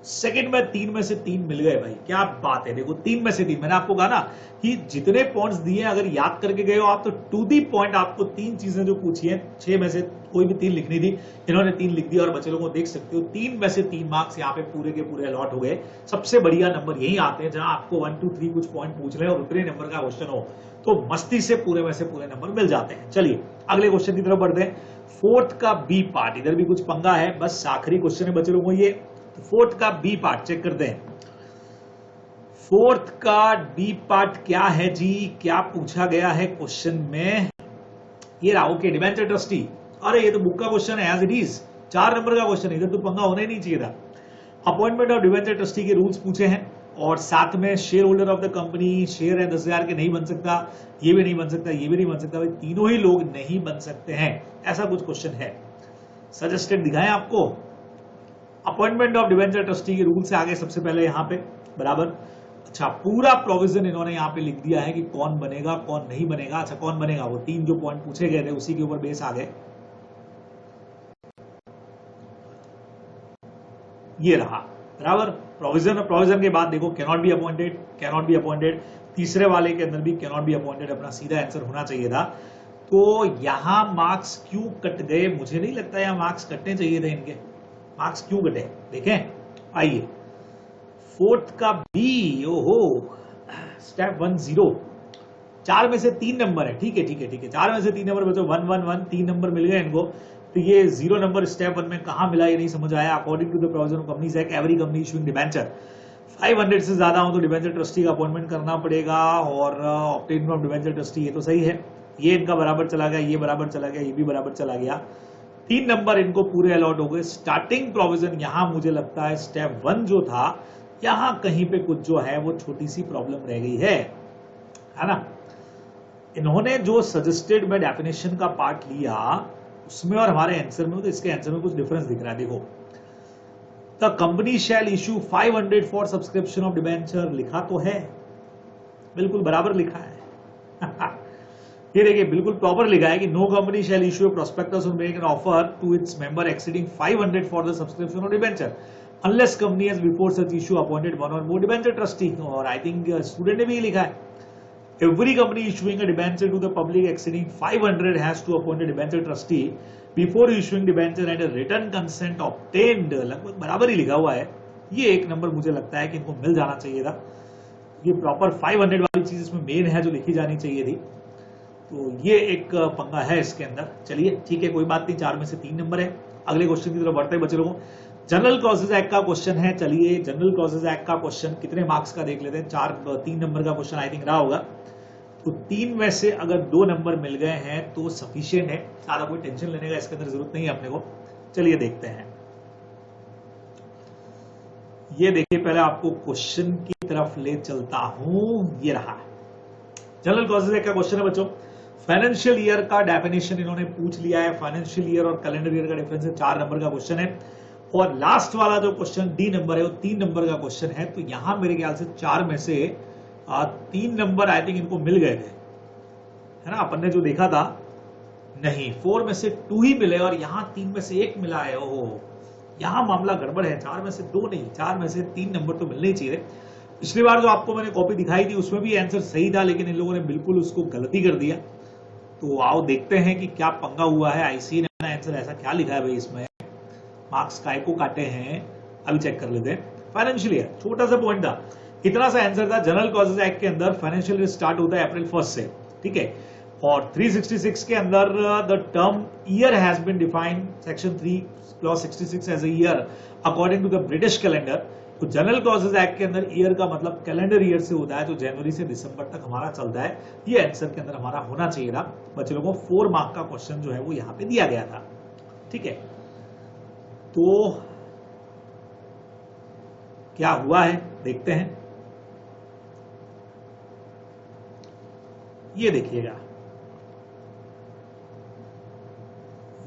सेकंड में 3 में से 3 मिल गए भाई, क्या बात है। देखो 3 में से 3, मैंने आपको कहा ना कि जितने पॉइंट्स दिए अगर याद करके गए हो आप तो टू दी पॉइंट आपको 3 चीजें जो पूछी है, 6 में से कोई भी 3 लिखनी थी, इन्होंने 3 लिख दिया। और बच्चे लोगों को देख सकते हो 3 में से 3 मार्क्स यहाँ पे पूरे के पूरे अलॉट हो गए। सबसे बढ़िया नंबर यही आते हैं जहां आपको 1 2 3 कुछ पॉइंट पूछ रहे हैं और उतने नंबर का क्वेश्चन हो तो मस्ती से पूरे में से पूरे नंबर मिल जाते हैं। चलिए अगले क्वेश्चन की तरफ बढ़ते हैं। 4th का बी पार्ट, इधर भी कुछ पंगा है, बस आखिरी क्वेश्चन है बच्चे लोगों को ये। 4th का बी पार्ट चेक करते हैं। 4th का बी पार्ट क्या है जी, क्या पूछा गया है क्वेश्चन में, ये रहा। ओके, डिबेंचर ट्रस्टी, अरे ये तो बुक का क्वेश्चन है एज इट इज, 4 नंबर का क्वेश्चन है, इधर तो पंगा होना ही नहीं चाहिए था। अपॉइंटमेंट ऑफ डिबेंचर ट्रस्टी के रूल्स पूछे हैं और साथ में share holder of the company, share है 10,000 के नहीं बन सकता, ये भी नहीं बन सकता, ये भी नहीं बन सकता, भाई तीनों ही लोग नहीं बन सकते हैं, ऐसा कुछ क्वेश्चन है। सजेस्टेड दिखाएं आपको। अपॉइंटमेंट ऑफ डिबेंचर ट्रस्टी के रूल से आगे सबसे पहले यहां पे बराबर अच्छा, पूरा प्रोविजन इन्होंने यहाँ पे लिख दिया है कि कौन बनेगा कौन नहीं बनेगा। अच्छा, कौन बनेगा, वो 3 जो पॉइंट पूछे गए थे उसी के ऊपर बेस आ गए। ये रहा बराबर प्रोविजन के बाद देखो cannot be appointed, cannot be appointed, तीसरे वाले के अंदर भी कैनॉट बी अपॉइंटेड अपना सीधा आंसर होना चाहिए था। तो यहां मार्क्स क्यों कट गए, मुझे नहीं लगता यहां मार्क्स कटने चाहिए थे इनके। मार्क्स क्यों कटे देखें, आइए फोर्थ का बी, ओहो स्टेप 10, 4 में से 3 नंबर है, ठीक है ठीक है ठीक है, 4 में से 3 नंबर बचो, 1 1 1, 3 नंबर मिल गए इनको। तो ये 0 नंबर स्टेप 1 में कहां मिला ये नहीं समझ आया। According to the provision of companies act, every company issuing debenture 500 से ज्यादा हो तो डिबेंचर ट्रस्टी का अपॉइंटमेंट करना पड़ेगा और ऑब्टेन फ्रॉम डिबेंचर ट्रस्टी, ये तो सही है। ये इनका बराबर चला गया, ये बराबर चला गया, ये भी बराबर चला गया। 3 नंबर इनको पूरे अलॉट हो गए। स्टार्टिंग प्रोविजन यहां मुझे लगता है स्टेप 1 जो था, यहां कहीं पे कुछ जो है वो छोटी सी प्रॉब्लम रह गई है ना। इन्होंने जो सजेस्टेड में डेफिनेशन का पार्ट लिया उसमें और हमारे आंसर में, तो इसके आंसर में कुछ डिफरेंस दिख रहा है। देखो, the company shall issue 500 for subscription of debenture, लिखा तो है, बिल्कुल बराबर लिखा है। ये देखिए बिल्कुल प्रॉपर लिखा है कि no company shall issue a prospectus or make an offer to its member exceeding 500 for the subscription of debenture unless company has before such issue appointed one or more debenture trustee. और I think student ने भी लिखा है, every company issuing a debenture to the public exceeding 500 has to appoint a debenture trustee before issuing debenture and a written consent obtained, लगभग बराबर ही लिखा हुआ है। ये 1 नंबर मुझे लगता है कि इनको मिल जाना चाहिए था। ये प्रॉपर 500 वाली चीज इसमें मेन है जो लिखी जानी चाहिए थी। तो ये एक पंगा है इसके अंदर। चलिए ठीक है, कोई बात नहीं, 4 में से 3 नंबर है। अगले क्वेश्चन की तरफ बढ़ते हैं बच्चे लोगों। जनरल क्लॉजेज एक्ट का क्वेश्चन है। चलिए जनरल क्लॉजेज एक्ट का क्वेश्चन कितने मार्क्स का देख लेते हैं। 3 नंबर का क्वेश्चन आई थिंक रहा होगा। तो 3 में से अगर 2 नंबर मिल गए हैं तो सफिशिएंट है, ज्यादा कोई टेंशन लेने का इसके अंदर जरूरत नहीं है अपने को। चलिए देखते हैं। ये देखिए, पहले आपको क्वेश्चन की तरफ ले चलता हूं। ये रहा जनरल क्लॉजेज एक्ट का क्वेश्चन है बच्चों। फाइनेंशियल ईयर का डेफिनेशन इन्होंने पूछ लिया है। फाइनेंशियल ईयर और कैलेंडर ईयर का डिफरेंस है, 4 नंबर का क्वेश्चन है। और लास्ट वाला जो क्वेश्चन डी नंबर है वो 3 नंबर का क्वेश्चन है। तो यहां मेरे ख्याल से 4 में से 3 नंबर आई थिंक इनको मिल गए थे, है ना। अपन ने जो देखा था, नहीं 4 में से 2 ही मिले और यहां 3 में से 1 मिला है। ओहो, यहां मामला गड़बड़ है। 4 में से 2 नहीं, 4 में से 3 नंबर तो मिलने ही चाहिए। पिछली बार जो आपको मैंने कॉपी दिखाई थी उसमें भी आंसर सही था, लेकिन इन लोगों ने बिल्कुल उसको गलती कर दिया। तो आओ देखते हैं कि क्या पंगा हुआ है। आईसी ने आंसर ऐसा क्या लिखा है भाई, इसमें मार्क्स काय को काटे हैं, अभी चेक कर लेते हैं। फाइनेंशियल ईयर छोटा सा पॉइंट था, इतना सा आंसर था। जनरल क्लॉजेज एक्ट के अंदर फाइनेंशियल ईयर स्टार्ट होता है अप्रैल 1 से, ठीक है। और 366 के अंदर the term year has been defined section 3 clause 66 as a year according to the British calendar. तो जनरल क्लॉजेज एक्ट के अंदर ईयर का मतलब कैलेंडर ईयर से होता है, जो जनवरी से दिसंबर तक हमारा चलता है। ये आंसर के अंदर हमारा होना चाहिए था। बच्चे लोगों को 4 मार्क का क्वेश्चन जो है वो यहाँ पे दिया गया था, ठीक है। तो क्या हुआ है देखते हैं। ये देखिएगा,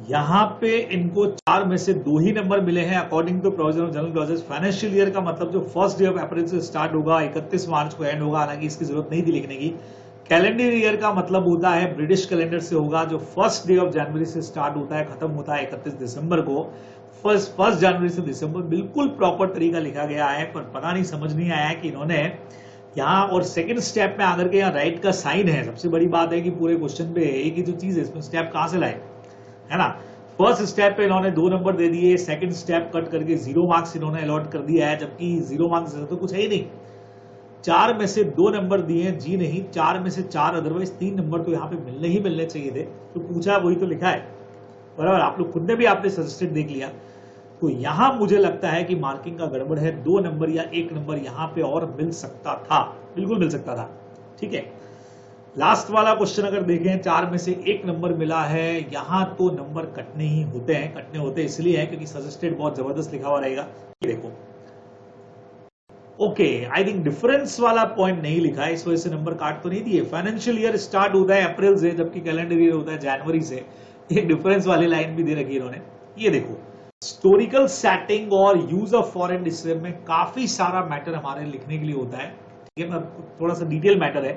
यहां पे इनको 4 में से 2 ही नंबर मिले हैं according to provision of general clauses. Financial year का मतलब जो 1 डे ऑफ अप्रैल से स्टार्ट होगा 31 मार्च को एंड होगा, हालांकि इसकी जरूरत नहीं थी लिखने की। कैलेंडर ईयर का मतलब होता है ब्रिटिश कैलेंडर से होगा, जो 1 डे ऑफ जनवरी से स्टार्ट होता है, खत्म होता है 31 दिसंबर को। 1 जनवरी से दिसंबर, बिल्कुल प्रॉपर तरीका लिखा गया है। पर पता नहीं, समझ नहीं आया कि इन्होंने यहाँ और सेकंड स्टेप में आकर के यहाँ राइट का साइन है। सबसे बड़ी बात है कि पूरे क्वेश्चन पे एक ही जो चीज है, इसमें स्टेप कहां से लाए, है ना। फर्स्ट स्टेप पे इन्होंने 2 नंबर दे दिए, सेकंड स्टेप कट करके 0 मार्क्स इन्होंने अलॉट कर दिया है, जबकि 0 मार्क्स तो कुछ है ही नहीं। 4 में से 2 नंबर दिए जी नहीं, 4 में से 4, अदरवाइज 3 नंबर तो यहाँ पे मिलने ही मिलने चाहिए थे। तो पूछा वही तो लिखा है, बराबर। आप लोग खुद ने भी आपने सजेस्टेड देख लिया। तो यहां मुझे लगता है कि मार्किंग का गड़बड़ है। 2 नंबर या 1 नंबर यहां पे और मिल सकता था, बिल्कुल मिल सकता था, ठीक है। लास्ट वाला क्वेश्चन अगर देखें, 4 में से 1 नंबर मिला है, यहां तो नंबर कटने ही होते हैं। कटने होते इसलिए है क्योंकि सजेस्टेड बहुत जबरदस्त लिखा हुआ रहेगा। ये देखो, ओके, आई थिंक डिफरेंस वाला पॉइंट नहीं लिखा है, इस वजह से नंबर काट तो नहीं दिए। फाइनेंशियल ईयर स्टार्ट होता है अप्रैल से, जबकि कैलेंडर ईयर होता है जनवरी से। ये डिफरेंस वाली लाइन भी दे रखी है इन्होंने। ये देखो, हिस्टोरिकल सेटिंग और यूज ऑफ फॉरेन डिस्ट्रीब्यूशन में काफी सारा मैटर हमारे लिखने के लिए होता है। ये थोड़ा सा डिटेल मैटर है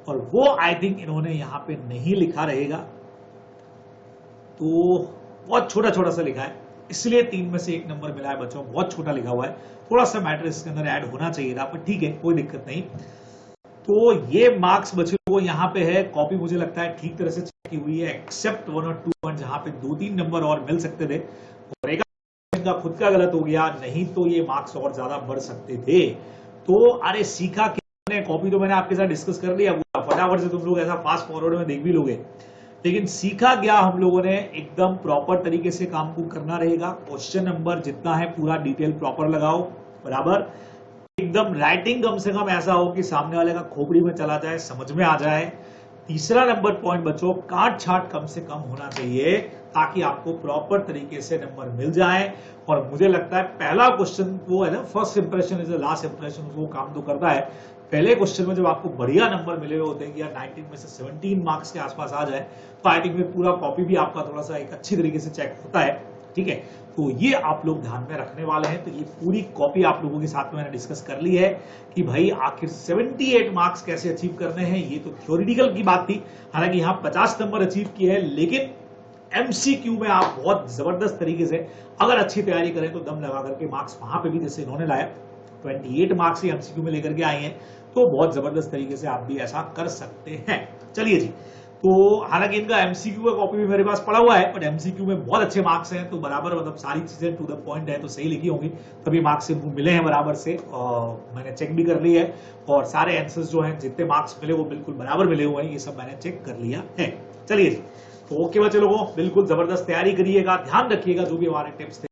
और वो आई थिंक इन्होंने यहां पे नहीं लिखा रहेगा, तो बहुत छोटा छोटा सा लिखा है, इसलिए 3 में से 1 नंबर मिला है बच्चों, बहुत छोटा लिखा हुआ है, थोड़ा सा मैटर इसके अंदर ऐड होना चाहिए था, पर ठीक है कोई दिक्कत नहीं। तो ये मार्क्स बच्चों को यहाँ पे है, कॉपी मुझे लगता है ठीक तरह से चेक की हुई है, एक्सेप्ट 1 और 2 पॉइंट जहां पे 2-3 नंबर और मिल सकते थे और एक का खुद का गलत हो गया, नहीं तो ये मार्क्स और ज्यादा बढ़ सकते थे। तो अरे सीखा क्या, कॉपी तो मैंने आपके साथ डिस्कस कर लिया, फटाफट से तुम लोग ऐसा फास्ट फॉरवर्ड में देख भी लोगे, लेकिन सीखा गया हम लोगों ने एकदम प्रॉपर तरीके से काम को करना रहेगा। क्वेश्चन नंबर जितना है पूरा डिटेल प्रॉपर लगाओ, बराबर एकदम राइटिंग कम से कम ऐसा हो कि सामने वाले का खोपड़ी में चला जाए, समझ में आ जाए। तीसरा नंबर पॉइंट बच्चों, काट छाट कम से कम होना चाहिए ताकि आपको प्रॉपर तरीके से नंबर मिल जाए। और मुझे लगता है पहला क्वेश्चन वो है ना, first impression is the last impression, वो काम तो करता है। पहले क्वेश्चन में जब आपको बढ़िया नंबर मिले हुए होते हैं कि यार 19 में से 17 मार्क्स के आसपास आ जाए, तो आई थिंक में पूरा कॉपी भी आपका थोड़ा सा एक अच्छी तरीके से चेक होता है, ठीक है। तो ये आप लोग ध्यान में रखने वाले हैं। तो ये पूरी कॉपी आप लोगों के साथ में मैंने डिस्कस कर ली है कि भाई आखिर 78 मार्क्स कैसे अचीव करने हैं। ये तो थ्योरेटिकल की बात थी, हालांकि यहाँ 50 नंबर अचीव किए हैं, लेकिन एमसीक्यू में आप बहुत जबरदस्त तरीके से अगर अच्छी तैयारी करें तो दम लगा करके मार्क्स वहां पे भी जैसे इन्होंने लाया 28 मार्क्स ही एमसीक्यू में लेकर के आए हैं, तो बहुत जबरदस्त तरीके से आप भी ऐसा कर सकते हैं। चलिए जी, तो हालांकि इनका एमसीक्यू का कॉपी भी मेरे पास पड़ा हुआ है, बट एमसीक्यू में बहुत अच्छे मार्क्स हैं, तो बराबर मतलब सारी चीजें टू द पॉइंट है तो सही लिखी होंगी, तभी मार्क्स इनको मिले हैं बराबर से। और मैंने चेक भी कर ली है और सारे आंसर्स जो हैं जितने मार्क्स मिले वो बिल्कुल बराबर मिले हुए हैं, ये सब मैंने चेक कर लिया है। चलिए जी, तो ओके बच्चे लोगों, बिल्कुल जबरदस्त तैयारी करिएगा, ध्यान रखिएगा जो भी हमारे टिप्स थे